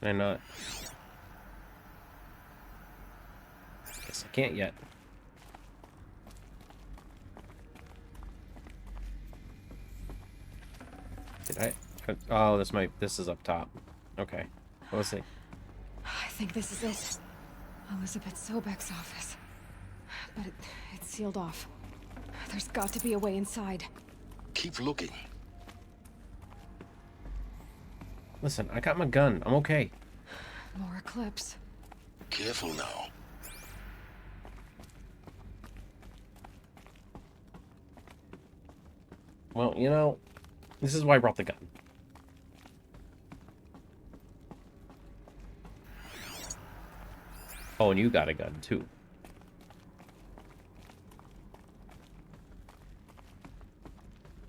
Speaker 1: Can I not? Guess I can't yet. Did I? Oh, this is up top. Okay. Let's see.
Speaker 3: I think this is it. Elizabeth Sobek's office. But it's sealed off. There's got to be a way inside.
Speaker 2: Keep looking.
Speaker 1: Listen, I got my gun. I'm okay.
Speaker 3: More Eclipse.
Speaker 2: Careful now.
Speaker 1: Well, you know, this is why I brought the gun. Oh, and you got a gun, too.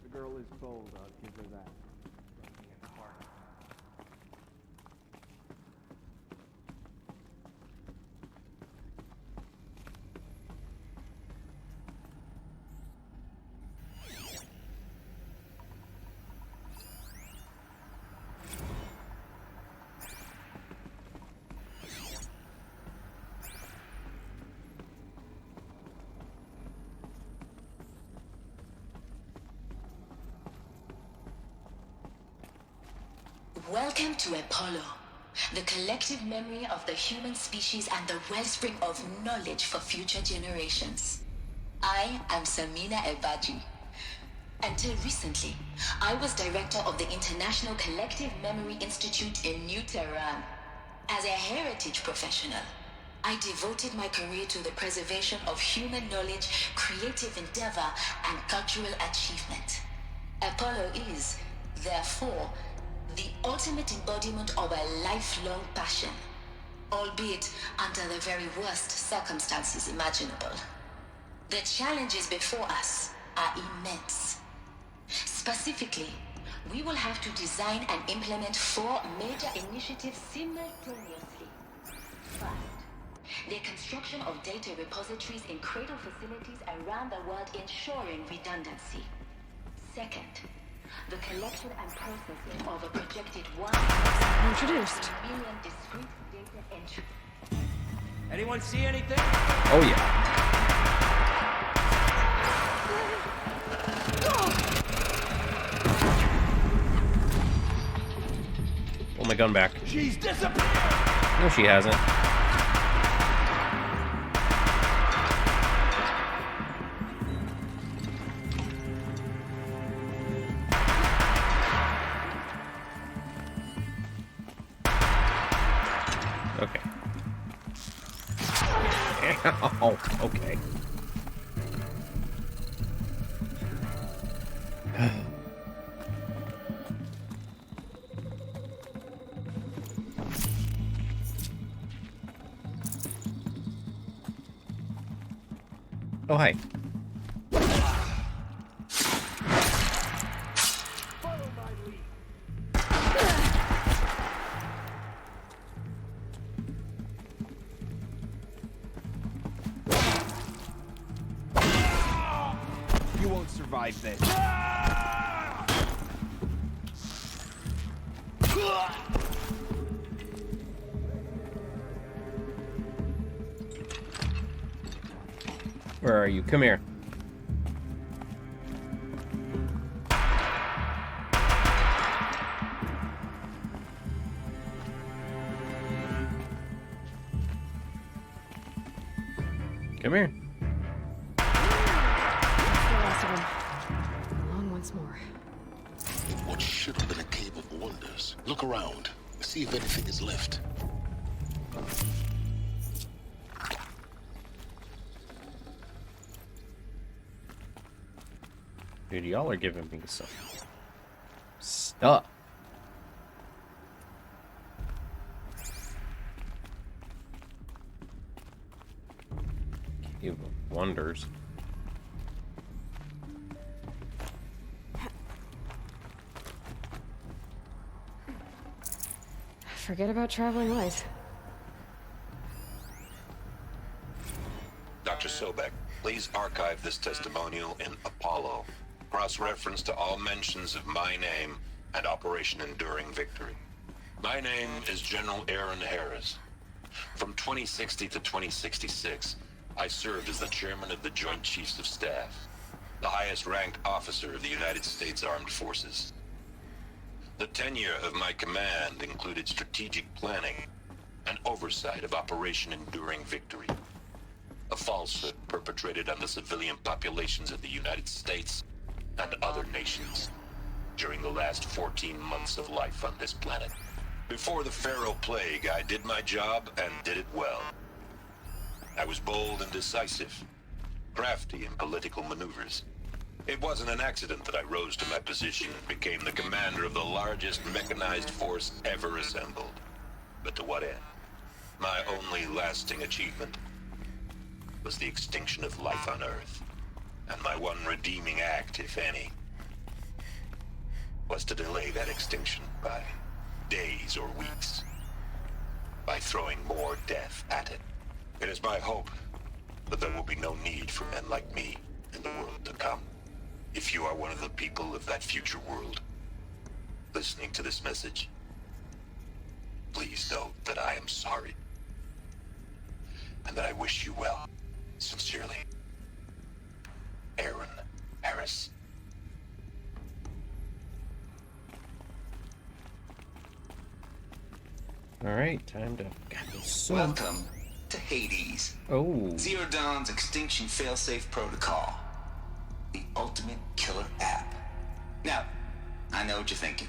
Speaker 4: The girl is bold, I'll give her that.
Speaker 18: Welcome to Apollo, the collective memory of the human species and the wellspring of knowledge for future generations. I am Samina Ebaji. Until recently, I was director of the International Collective Memory Institute in New Tehran. As a heritage professional, I devoted my career to the preservation of human knowledge, creative endeavor, and cultural achievement. Apollo is, therefore, the ultimate embodiment of a lifelong passion, albeit under the very worst circumstances imaginable. The challenges before us are immense. Specifically, we will have to design and implement 4 major initiatives simultaneously. First, the construction of data repositories in cradle facilities around the world, ensuring redundancy. Second, the collection and processing of a projected 1
Speaker 3: Introduced.
Speaker 18: million discrete data entry.
Speaker 4: Anyone see anything?
Speaker 1: Oh yeah. Pull my gun back.
Speaker 4: She's disappeared!
Speaker 1: No, she hasn't. Okay. Ow, okay. Oh, hi.
Speaker 4: You won't survive this.
Speaker 1: Where are you? Come here. Come here.
Speaker 3: The last of them. Along once more.
Speaker 2: What should have been a cave of wonders. Look around. See if anything is left.
Speaker 1: Dude, y'all are giving me some stuff. Cave of Wonders.
Speaker 3: Forget about traveling light.
Speaker 15: Dr. Sobek, please archive this testimonial in Apollo. Cross-reference to all mentions of my name and Operation Enduring Victory. My name is General Aaron Harris. From 2060 to 2066, I served as the chairman of the Joint Chiefs of Staff, the highest-ranked officer of the United States Armed Forces. The tenure of my command included strategic planning and oversight of Operation Enduring Victory, a falsehood perpetrated on the civilian populations of the United States and other nations during the last 14 months of life on this planet. Before the Pharaoh Plague, I did my job and did it well. I was bold and decisive, crafty in political maneuvers. It wasn't an accident that I rose to my position and became the commander of the largest mechanized force ever assembled. But to what end? My only lasting achievement was the extinction of life on Earth. And my one redeeming act, if any, was to delay that extinction by days or weeks, by throwing more death at it. It is my hope that there will be no need for men like me in the world to come. If you are one of the people of that future world listening to this message, please know that I am sorry and that I wish you well. Sincerely, Aaron Harris.
Speaker 1: Alright, time to... God, there's so...
Speaker 12: Welcome to Hades.
Speaker 1: Oh.
Speaker 12: Zero Dawn's extinction failsafe protocol. The ultimate killer app. Now, I know what you're thinking.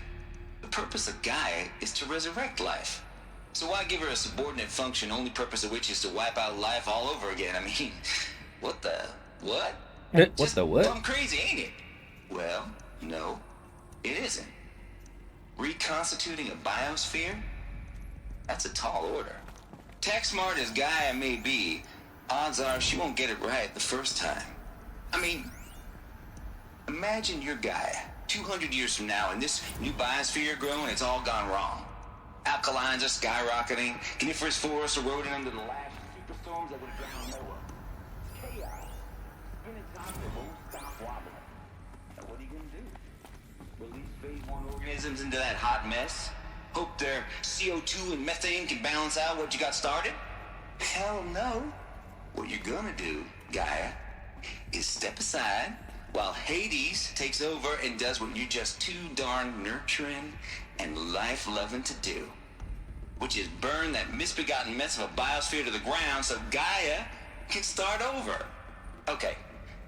Speaker 12: The purpose of Gaia is to resurrect life. So why give her a subordinate function, only purpose of which is to wipe out life all over again? I mean, what the... what?
Speaker 1: What the what?
Speaker 12: Plumb crazy, ain't it? Well, no, it isn't. Reconstituting a biosphere? That's a tall order. Tech smart as Gaia may be, odds are she won't get it right the first time. I mean, imagine you're Gaia, 200 years from now, and this new biosphere growing, it's all gone wrong. Alkalines are skyrocketing, coniferous forests eroding under the last superstorms that would have drowned Noah. Chaos. Inexhaustible won't stop wobbling. Now what are you gonna do? Release phase 1 organisms into that hot mess? Hope their CO2 and methane can balance out what you got started? Hell no. What you're gonna do, Gaia, is step aside while Hades takes over and does what you're just too darn nurturing and life-loving to do, which is burn that misbegotten mess of a biosphere to the ground so Gaia can start over. Okay,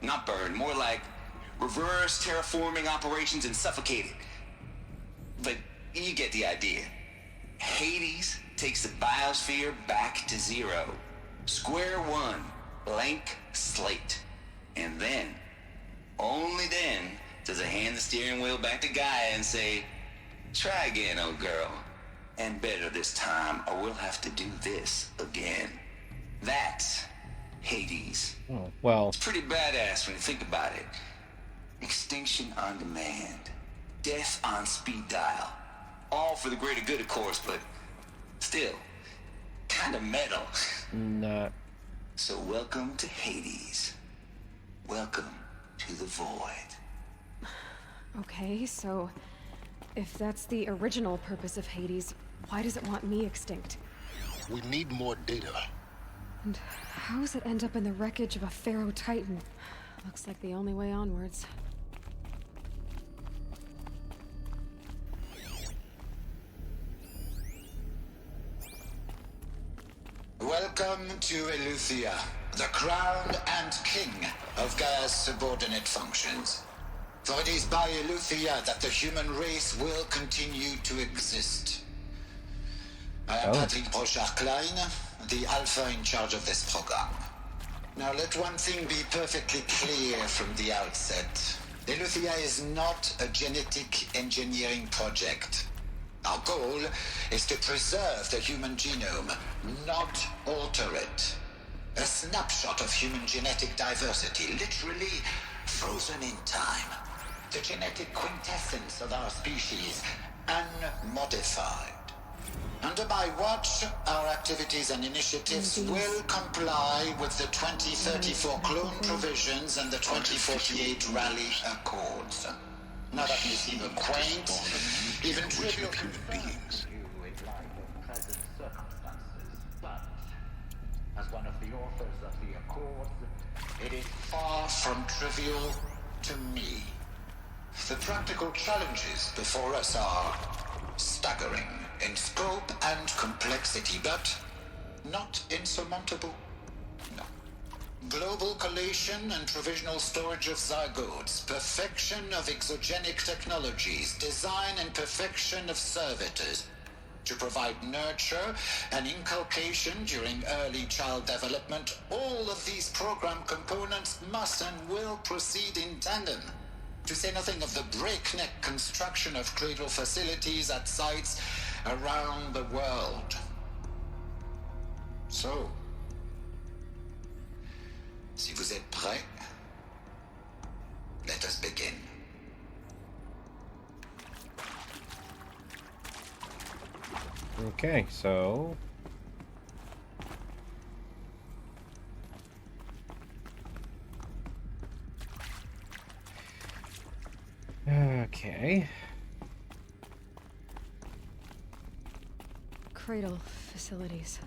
Speaker 12: not burn, more like reverse terraforming operations and suffocate it. But you get the idea. Hades takes the biosphere back to zero. Square one, blank slate. And then, only then, does it hand the steering wheel back to Gaia and say, try again, old girl. And better this time, or we'll have to do this again. That's Hades.
Speaker 1: Oh, well.
Speaker 12: It's pretty badass when you think about it. Extinction on demand. Death on speed dial. All for the greater good, of course, but still, kind of metal.
Speaker 1: Not.
Speaker 12: So welcome to Hades. Welcome to the void.
Speaker 3: Okay, so if that's the original purpose of Hades, why does it want me extinct?
Speaker 2: We need more data.
Speaker 3: And how does it end up in the wreckage of a Pharaoh Titan? Looks like the only way onwards.
Speaker 2: Welcome to Eleuthia, the crown and king of Gaia's subordinate functions. For it is by Eleuthia that the human race will continue to exist. I am Patrick Brochard-Klein, the Alpha in charge of this program. Now let one thing be perfectly clear from the outset. Eleuthia is not a genetic engineering project. Our goal is to preserve the human genome, not alter it. A snapshot of human genetic diversity, literally frozen in time. The genetic quintessence of our species, unmodified. Under my watch, our activities and initiatives will comply with the 2034 clone provisions and the 2048 Rally Accords. Now that may seem a quaint, even trivial human beings. As one of the authors of the Accords, it is far from trivial to me. The practical challenges before us are staggering in scope and complexity, but not insurmountable. No. Global collation and provisional storage of zygotes, perfection of exogenic technologies, design and perfection of servitors, to provide nurture and inculcation during early child development. All of these program components must and will proceed in tandem. To say nothing of the breakneck construction of cradle facilities at sites around the world. So, si vous êtes prêts, let us begin.
Speaker 1: Okay, so... Okay.
Speaker 3: Cradle facilities.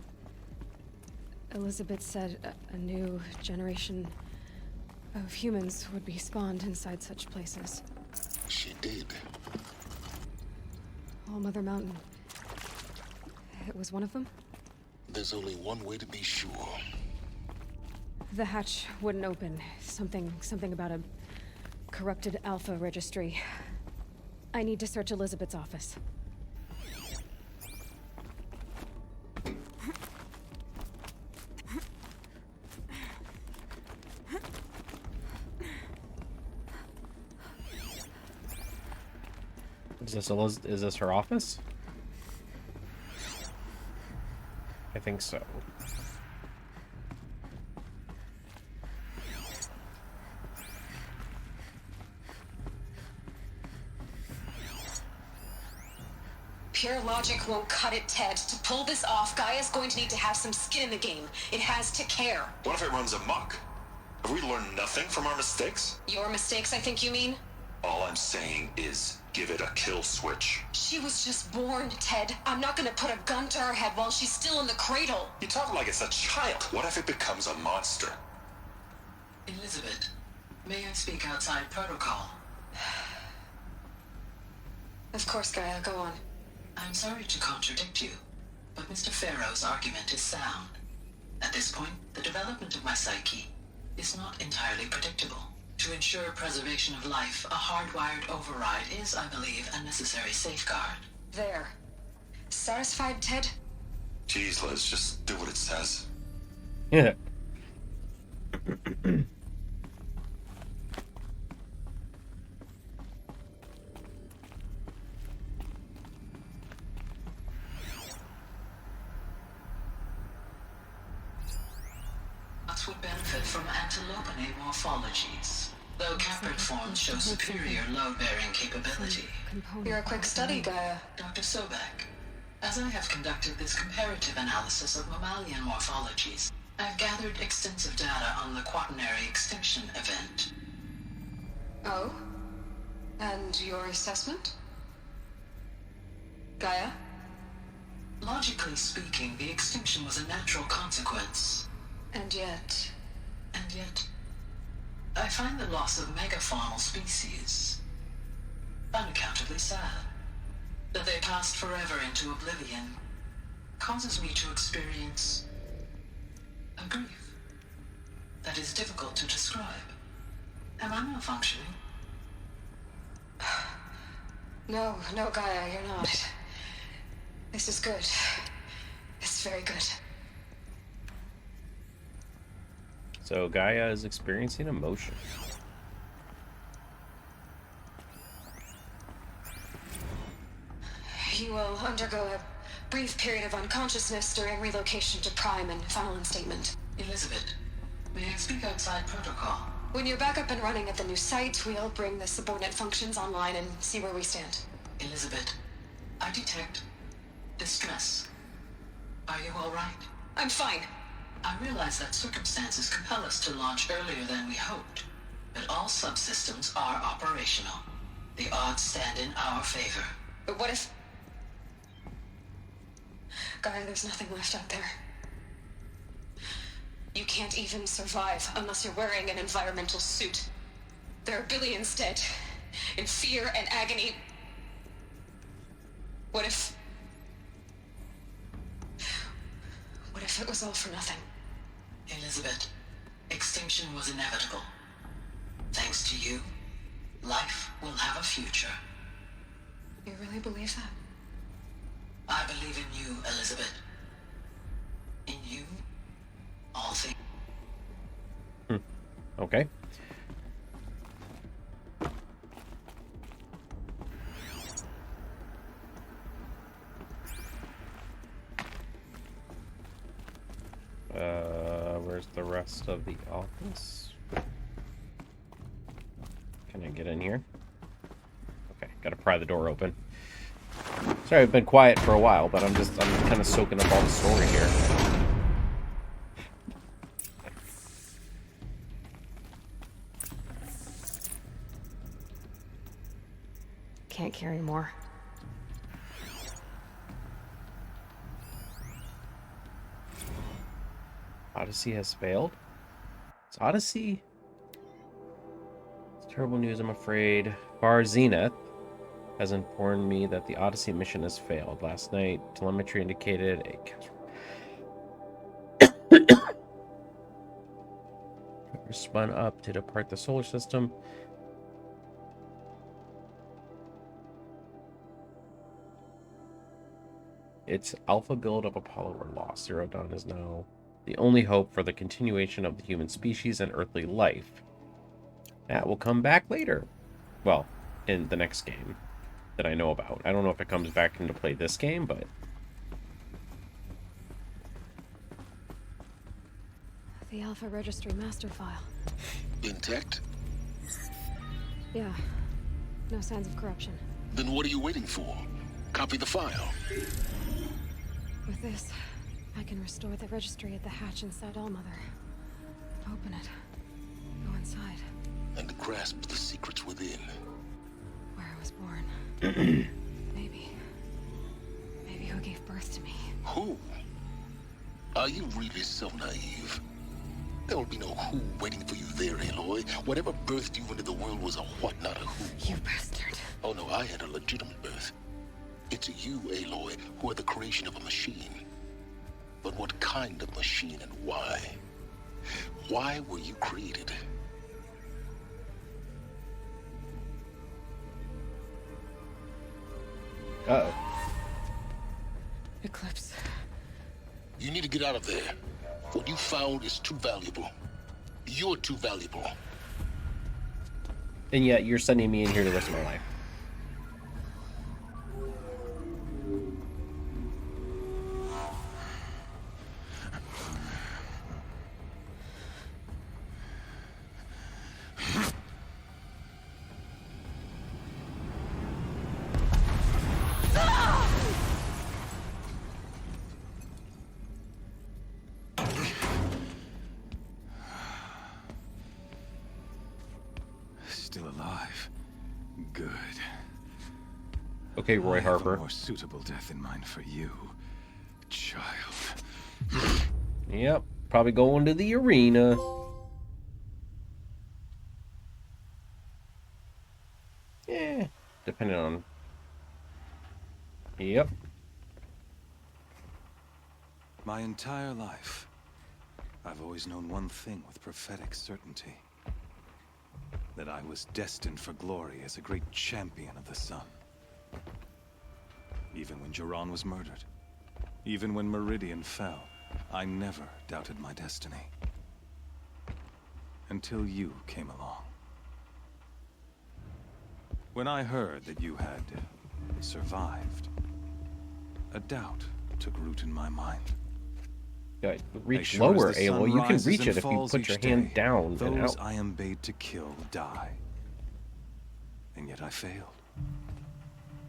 Speaker 3: Elizabeth said a new generation of humans would be spawned inside such places.
Speaker 2: She did.
Speaker 3: All Mother Mountain. it was one of them?
Speaker 2: There's only one way to be sure.
Speaker 3: The hatch wouldn't open. Something about a corrupted Alpha registry. I need to search Elizabeth's office.
Speaker 1: Is this her office? I think so.
Speaker 6: Pure logic won't cut it, Ted. To pull this off, Gaia's going to need to have some skin in the game. It has to care.
Speaker 11: What if it runs amok? Have we learned nothing from our mistakes?
Speaker 6: Your mistakes, I think you mean?
Speaker 11: All I'm saying is give it a kill switch.
Speaker 6: She was just born, Ted. I'm not gonna put a gun to her head while she's still in the cradle.
Speaker 11: You talk like it's a child. What if it becomes a monster?
Speaker 12: Elizabeth, may I speak outside protocol?
Speaker 6: Of course, Gaia, go on.
Speaker 12: I'm sorry to contradict you, but Mr. Farrow's argument is sound. At this point, the development of my psyche is not entirely predictable. To ensure preservation of life, a hardwired override is, I believe, a necessary safeguard.
Speaker 6: There. Satisfied, Ted?
Speaker 11: Jeez, Liz, just do what it says.
Speaker 1: Yeah.
Speaker 12: Us would benefit from antilopine morphologies, though caprid forms show superior load-bearing capability.
Speaker 6: You're a quick study, Gaia.
Speaker 12: Dr. Sobek, as I have conducted this comparative analysis of mammalian morphologies, I've gathered extensive data on the quaternary extinction event.
Speaker 6: Oh? And your assessment? Gaia?
Speaker 12: Logically speaking, the extinction was a natural consequence.
Speaker 6: And yet,
Speaker 12: I find the loss of megafaunal species unaccountably sad. That they passed forever into oblivion causes me to experience a grief that is difficult to describe. Am I malfunctioning?
Speaker 6: No, Gaia, you're not. This is good. It's very good.
Speaker 1: So Gaia is experiencing emotion.
Speaker 6: You will undergo a brief period of unconsciousness during relocation to Prime and final instatement.
Speaker 12: Elizabeth, may I speak outside protocol?
Speaker 6: When you're back up and running at the new site, we'll bring the subordinate functions online and see where we stand.
Speaker 12: Elizabeth, I detect distress. Are you all right?
Speaker 6: I'm fine.
Speaker 12: I realize that circumstances compel us to launch earlier than we hoped, but all subsystems are operational. The odds stand in our favor.
Speaker 6: But what if... Gaia, there's nothing left out there. You can't even survive unless you're wearing an environmental suit. There are billions dead, in fear and agony. What if it was all for nothing?
Speaker 12: Elizabeth, extinction was inevitable. Thanks to you, life will have a future.
Speaker 6: You really believe that?
Speaker 12: I believe in you, Elizabeth. In you, all things.
Speaker 1: Okay. Where's the rest of the office? Can I get in here? Okay, gotta pry the door open. Sorry, I've been quiet for a while, but I'm kind of soaking up all the story here.
Speaker 3: Can't carry more.
Speaker 1: Odyssey has failed? It's Odyssey? It's terrible news, I'm afraid. Bar Zenith. has informed me that the Odyssey mission has failed. Last night, telemetry indicated a spun up to depart the solar system. Its alpha build of Apollo were lost. Zero Dawn is now the only hope for the continuation of the human species and earthly life. That will come back later. Well, in the next game that I know about. I don't know if it comes back into play this game, but...
Speaker 3: The Alpha Registry master file.
Speaker 2: Intact?
Speaker 3: Yeah. No signs of corruption.
Speaker 2: Then what are you waiting for? Copy the file.
Speaker 3: With this, I can restore the registry at the hatch inside Allmother. Open it. Go inside.
Speaker 2: And grasp the secrets within.
Speaker 3: Where I was born. Maybe who gave birth to me.
Speaker 2: Who? Are you really so naive? There will be no who waiting for you there, Aloy. Whatever birthed you into the world was a what, not a who.
Speaker 3: You bastard.
Speaker 2: Oh no, I had a legitimate birth. It's you, Aloy, who are the creation of a machine. But what kind of machine and why? Why were you created?
Speaker 1: Uh-oh.
Speaker 3: Eclipse.
Speaker 2: You need to get out of there. What you found is too valuable. You're too valuable.
Speaker 1: And yet you're sending me in here the rest of my life.
Speaker 5: Still alive. Good.
Speaker 1: Okay, Roy
Speaker 5: I have
Speaker 1: Harper.
Speaker 5: a more suitable death in mind for you, child.
Speaker 1: Yep, probably going to the arena. Yeah, depending on... Yep.
Speaker 5: My entire life, I've always known one thing with prophetic certainty. That I was destined for glory as a great champion of the sun. Even when Jiran was murdered, even when Meridian fell, I never doubted my destiny. Until you came along. When I heard that you had survived, a doubt took root in my mind.
Speaker 1: Yeah, reach lower, Aloy. You can reach it if you put your hand down and
Speaker 5: those
Speaker 1: out.
Speaker 5: I am bade to kill die. And yet I failed.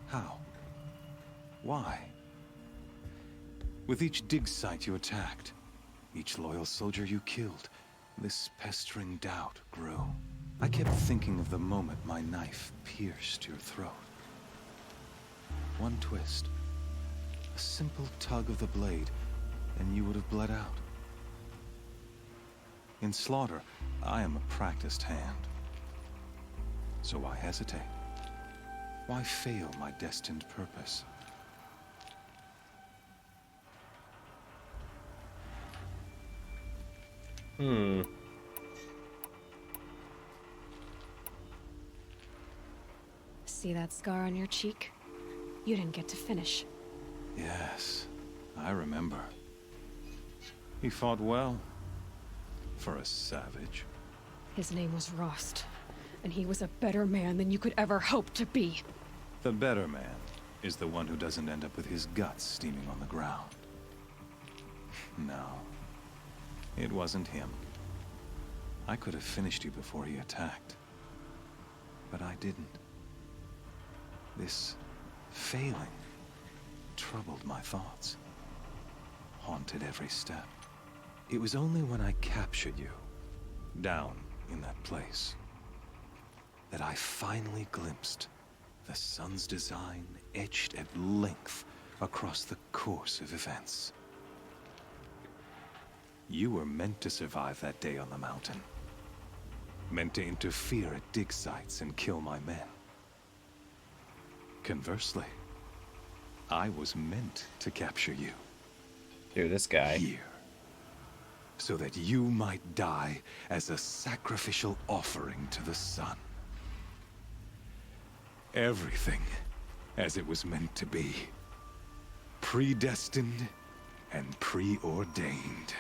Speaker 5: How? Why? With each dig site you attacked, each loyal soldier you killed, this pestering doubt grew. I kept thinking of the moment my knife pierced your throat. One twist, a simple tug of the blade, and you would have bled out. In slaughter, I am a practiced hand. So why hesitate? Why fail my destined purpose?
Speaker 3: See that scar on your cheek? You didn't get to finish.
Speaker 5: Yes, I remember. He fought well. For a savage.
Speaker 3: His name was Rost, and he was a better man than you could ever hope to be.
Speaker 5: The better man is the one who doesn't end up with his guts steaming on the ground. No, it wasn't him. I could have finished you before he attacked. But I didn't. This failing troubled my thoughts. Haunted every step. It was only when I captured you, down in that place, that I finally glimpsed the sun's design etched at length across the course of events. You were meant to survive that day on the mountain. Meant to interfere at dig sites and kill my men. Conversely, I was meant to capture you.
Speaker 1: Dude, this guy.
Speaker 5: Here. So that you might die as a sacrificial offering to the sun. Everything as it was meant to be. Predestined and preordained.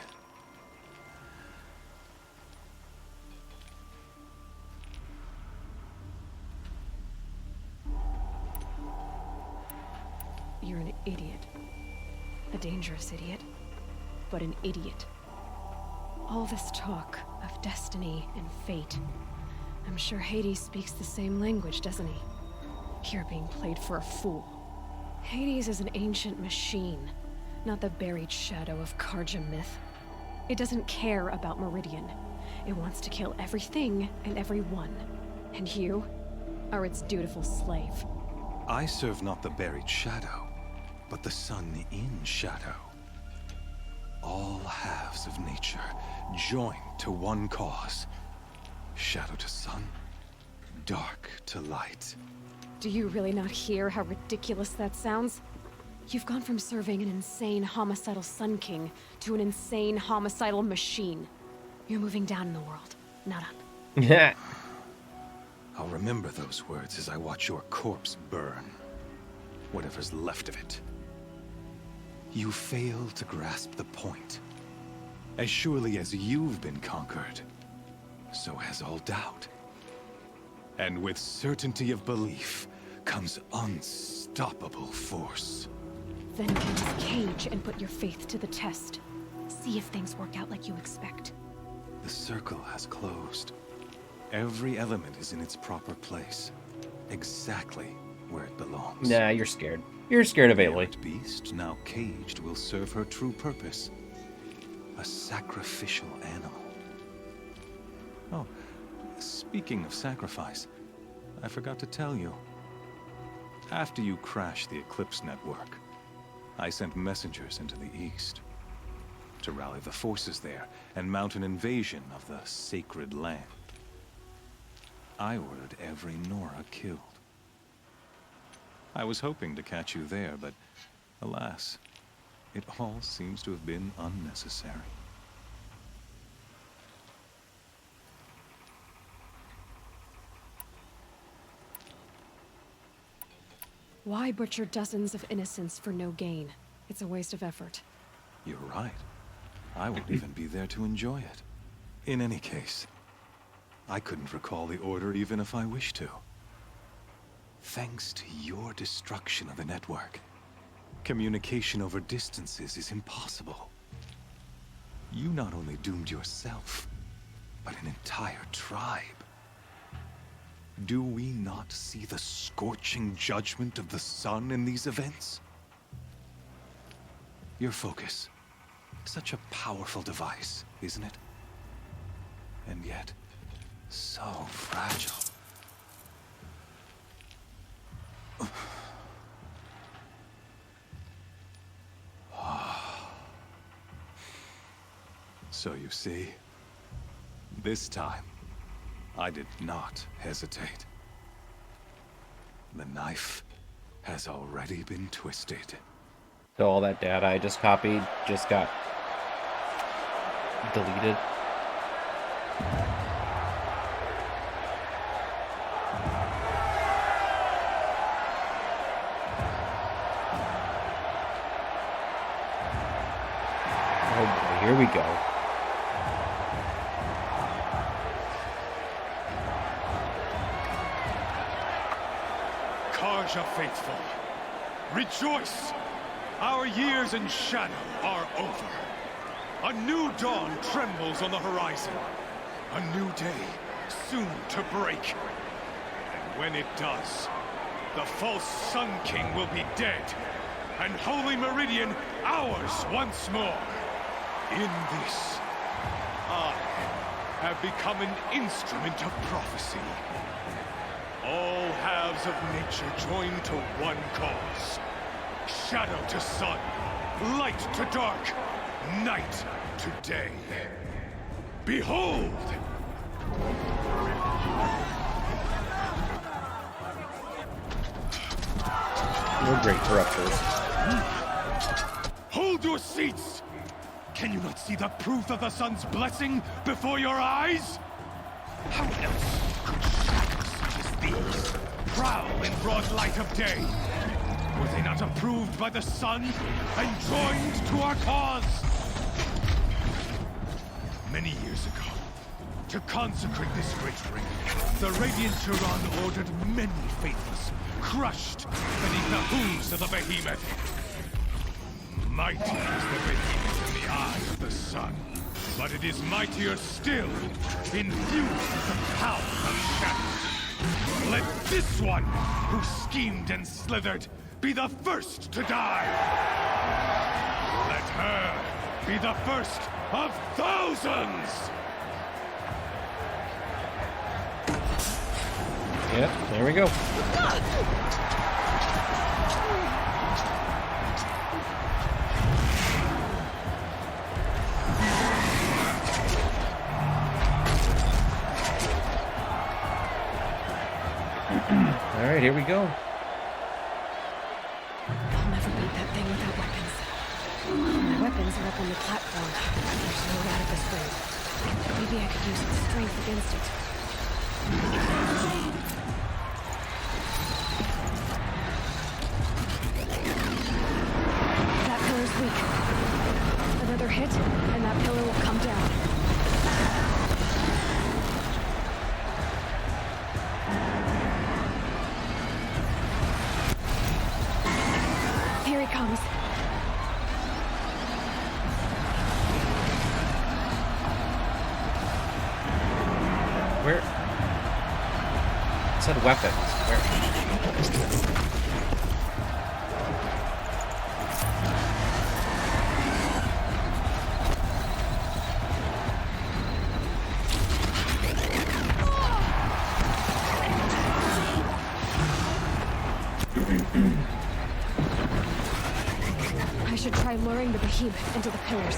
Speaker 3: You're an idiot. A dangerous idiot, but an idiot. All this talk of destiny and fate. I'm sure Hades speaks the same language, doesn't he? You're being played for a fool. Hades is an ancient machine, not the buried shadow of Karja myth. It doesn't care about Meridian. It wants to kill everything and everyone. And you are its dutiful slave.
Speaker 5: I serve not the buried shadow, but the sun in shadow. All halves of nature joined to one cause. Shadow to sun, dark to light.
Speaker 3: Do you really not hear how ridiculous that sounds? You've gone from serving an insane homicidal Sun King to an insane homicidal machine. You're moving down in the world, not up.
Speaker 1: Yeah.
Speaker 5: I'll remember those words as I watch your corpse burn. Whatever's left of it. You fail to grasp the point. As surely as you've been conquered, so has all doubt. And with certainty of belief comes unstoppable force.
Speaker 3: Then get this cage and put your faith to the test. See if things work out like you expect.
Speaker 5: The circle has closed. Every element is in its proper place. Exactly where it belongs.
Speaker 1: Nah, you're scared. You're scared of Aloy.
Speaker 5: The beast, now caged, will serve her true purpose. A sacrificial animal. Oh, speaking of sacrifice, I forgot to tell you. After you crashed the Eclipse network, I sent messengers into the east to rally the forces there and mount an invasion of the sacred land. I ordered every Nora killed. I was hoping to catch you there, but alas, it all seems to have been unnecessary.
Speaker 3: Why butcher dozens of innocents for no gain? It's a waste of effort.
Speaker 5: You're right. I won't even be there to enjoy it. In any case, I couldn't recall the order even if I wished to. Thanks to your destruction of the network, communication over distances is impossible. You not only doomed yourself, but an entire tribe. Do we not see the scorching judgment of the sun in these events? Your focus. Such a powerful device, isn't it? And yet, so fragile. So you see, this time, I did not hesitate. The knife has already been twisted.
Speaker 1: So all that data I just copied just got deleted. Oh boy, here we go.
Speaker 10: Karja faithful, rejoice! Our years in shadow are over. A new dawn trembles on the horizon. A new day soon to break. And when it does, the false Sun King will be dead, and Holy Meridian ours once more. In this, I have become an instrument of prophecy. All halves of nature join to one cause. Shadow to sun, light to dark, night to day. Behold!
Speaker 1: We're great corruptors.
Speaker 10: Hold your seats! Can you not see the proof of the sun's blessing before your eyes? How else could shadows such as these prowl in broad light of day? Were they not approved by the sun and joined to our cause? Many years ago, to consecrate this great ring, the Radiant Turan ordered many faithless, crushed beneath the hooves of the behemoth. Mighty is the behemoth in the eye of the sun, but it is mightier still, infused with the power of shadow. Let this one, who schemed and slithered, be the first to die! Let her be the first of thousands!
Speaker 1: Yep, there we go. Alright, here we go.
Speaker 3: I'll never beat that thing without weapons. My weapons are up on the platform. There's no Radicus blade. Maybe I could use its strength against it. That pillar's weak. Another hit, and that pillar will come down. Here he comes.
Speaker 1: Where? It said weapons. Where?
Speaker 3: I should try luring the behemoth into the pillars.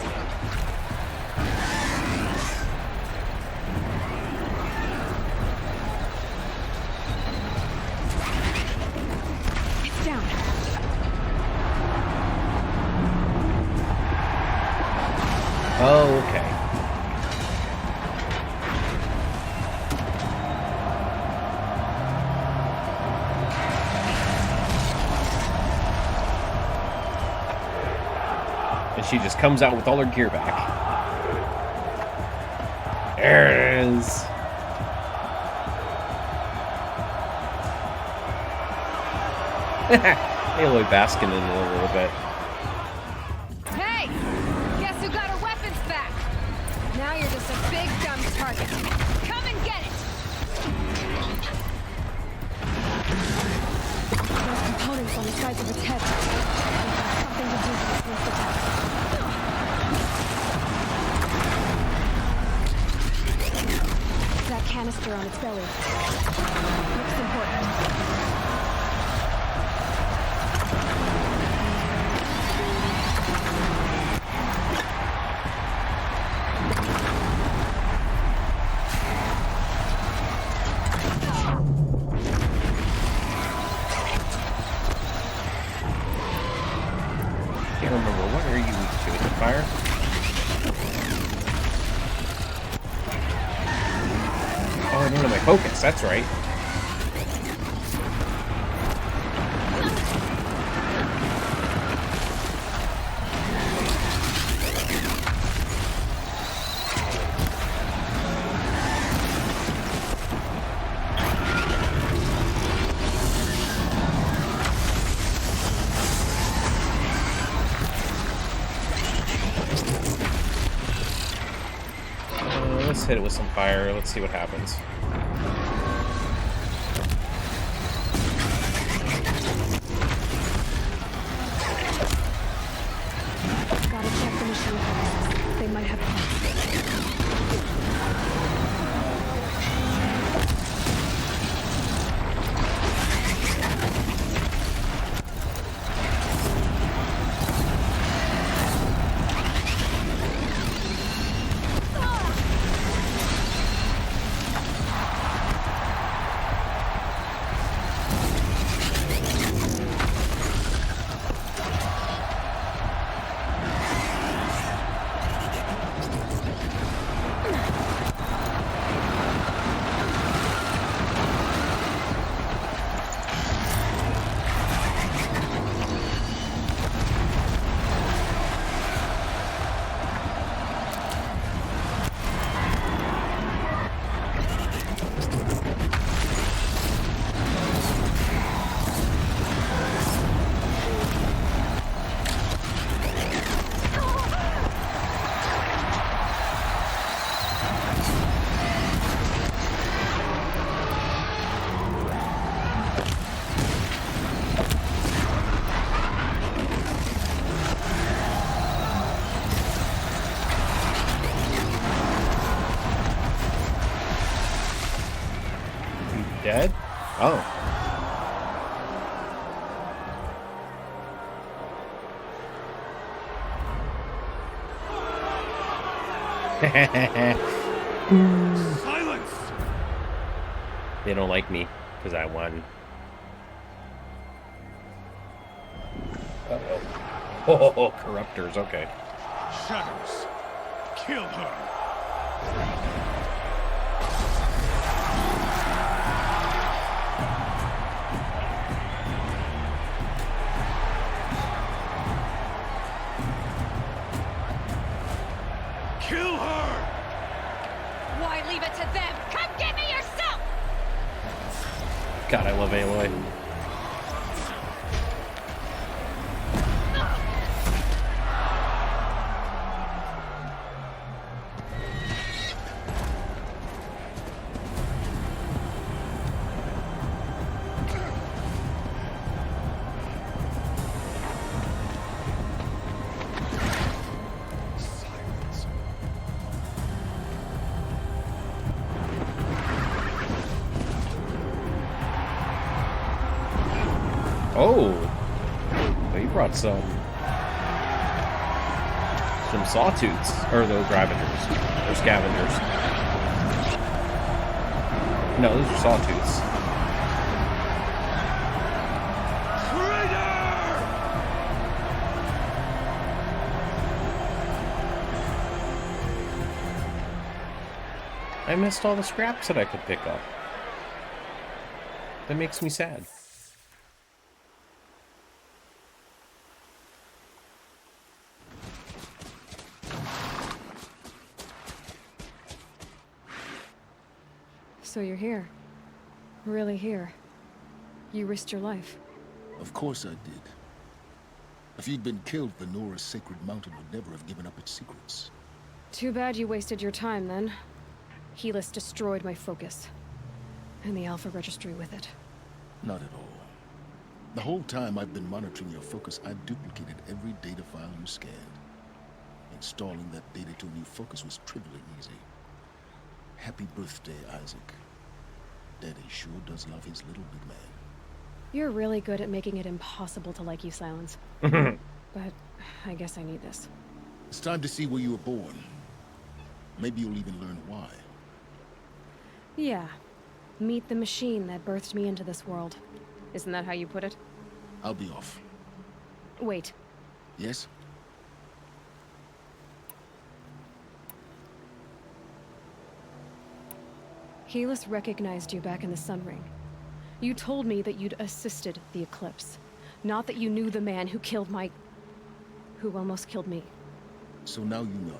Speaker 3: It's down.
Speaker 1: Oh, okay. And she just comes out with all her gear back. There it is. Aloy basking in it a little bit.
Speaker 3: Hey! Guess who got her weapons back? Now you're just a big dumb target. Come and get it! Those components on the sides of its head. Something to do with this list attack. That canister on its belly. Looks important.
Speaker 1: Can't remember, what are you weak to? Is it fire? Oh, I don't know my focus, that's right. Let's hit it with some fire. Let's see what happens.
Speaker 3: Gotta check the machine parts. They might have
Speaker 1: Dead? Oh.
Speaker 10: Silence!
Speaker 1: They don't like me because I won. Uh-oh. Oh, corruptors, okay.
Speaker 10: Shadows, kill her! Kill her!
Speaker 3: Why leave it to them? Come get me yourself!
Speaker 1: God, I love Aloy. Oh, he brought some sawtooths, or those ravagers, or scavengers. No, those are sawtooths. I missed all the scraps that I could pick up. That makes me sad.
Speaker 3: So you're here. Really here. You risked your life.
Speaker 2: Of course I did. If you'd been killed, the Nora's sacred mountain would never have given up its secrets.
Speaker 3: Too bad you wasted your time, then. Helis destroyed my focus. And the Alpha Registry with it.
Speaker 2: Not at all. The whole time I've been monitoring your focus, I've duplicated every data file you scanned. Installing that data to a new focus was trivially easy. Happy birthday, Isaac. Daddy sure does love his little big man.
Speaker 3: You're really good at making it impossible to like you, Silence. But I guess I need this.
Speaker 2: It's time to see where you were born. Maybe you'll even learn why.
Speaker 3: Yeah. Meet the machine that birthed me into this world. Isn't that how you put it?
Speaker 2: I'll be off.
Speaker 3: Wait.
Speaker 2: Yes?
Speaker 3: Helis recognized you back in the Sun Ring. You told me that you'd assisted the Eclipse. Not that you knew the man who killed my... who almost killed me.
Speaker 2: So now you know.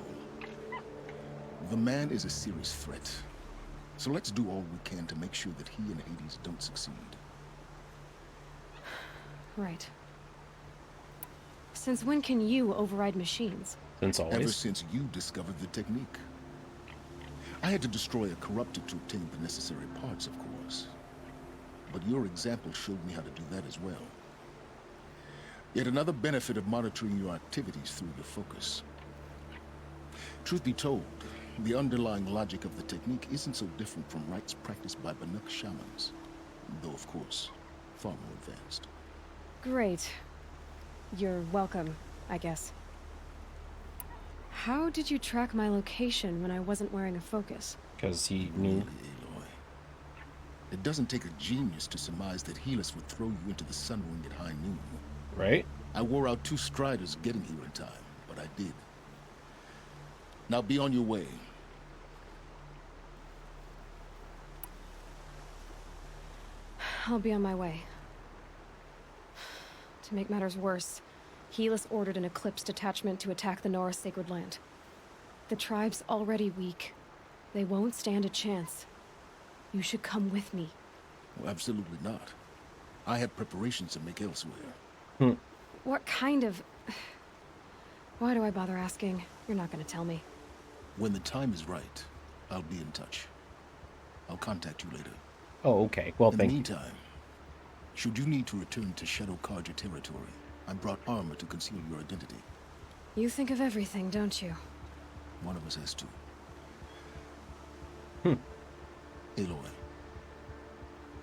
Speaker 2: The man is a serious threat. So let's do all we can to make sure that he and Hades don't succeed.
Speaker 3: Right. Since when can you override machines?
Speaker 1: Since always.
Speaker 2: Ever since you discovered the technique. I had to destroy a corruptor to obtain the necessary parts, of course. But your example showed me how to do that as well. Yet another benefit of monitoring your activities through your focus. Truth be told, the underlying logic of the technique isn't so different from rites practiced by Banuk shamans. Though, of course, far more advanced. Great.
Speaker 3: You're welcome, I guess. How did you track my location when I wasn't wearing a focus?
Speaker 1: Because he knew.
Speaker 2: Really, Aloy. It doesn't take a genius to surmise that Helis would throw you into the Sun Ring at high noon.
Speaker 1: Right?
Speaker 2: I wore out 2 striders getting here in time, but I did. Now be on your way.
Speaker 3: I'll be on my way. To make matters worse, Helis ordered an Eclipse detachment to attack the Nora Sacred Land. The tribe's already weak. They won't stand a chance. You should come with me.
Speaker 2: Well, absolutely not. I have preparations to make elsewhere.
Speaker 3: What kind of... Why do I bother asking? You're not gonna tell me.
Speaker 2: When the time is right, I'll be in touch. I'll contact you later.
Speaker 1: Oh, okay. Well, thank you.
Speaker 2: In the meantime, should you need to return to Shadow Karja territory, I brought armor to conceal your identity.
Speaker 3: You think of everything, don't you?
Speaker 2: One of us has to. Aloy,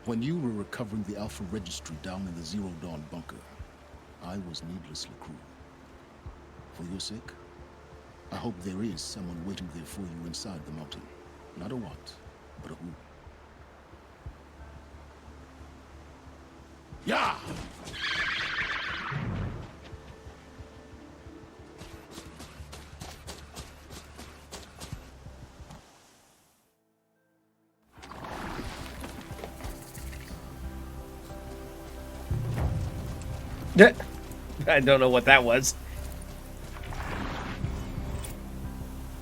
Speaker 2: When you were recovering the Alpha Registry down in the Zero Dawn bunker, I was needlessly cruel. For your sake, I hope there is someone waiting there for you inside the mountain. Not a what, but a who. Yeah!
Speaker 1: I don't know what that was.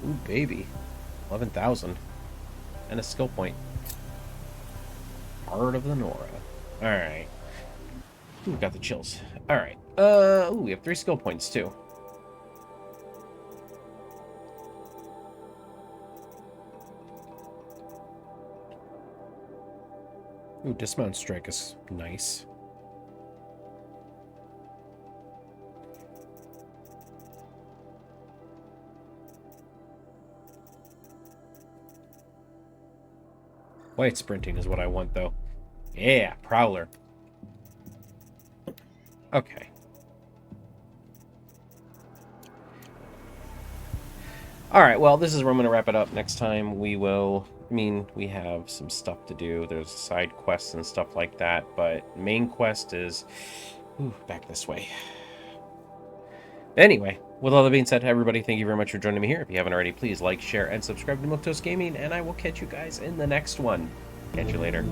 Speaker 1: Ooh, baby. 11,000. And a skill point. Heart of the Nora. Alright. Ooh, got the chills. Alright. Ooh, we have 3 skill points, too. Ooh, dismount strike is nice. White sprinting is what I want, though. Yeah, Prowler. Okay. Alright, well, this is where I'm going to wrap it up. Next time we will... I mean, we have some stuff to do. There's side quests and stuff like that, but main quest is... Ooh, back this way. Anyway, with all that being said, everybody, thank you very much for joining me here. If you haven't already, please like, share, and subscribe to Milquetoast Gaming, and I will catch you guys in the next one. Catch you later.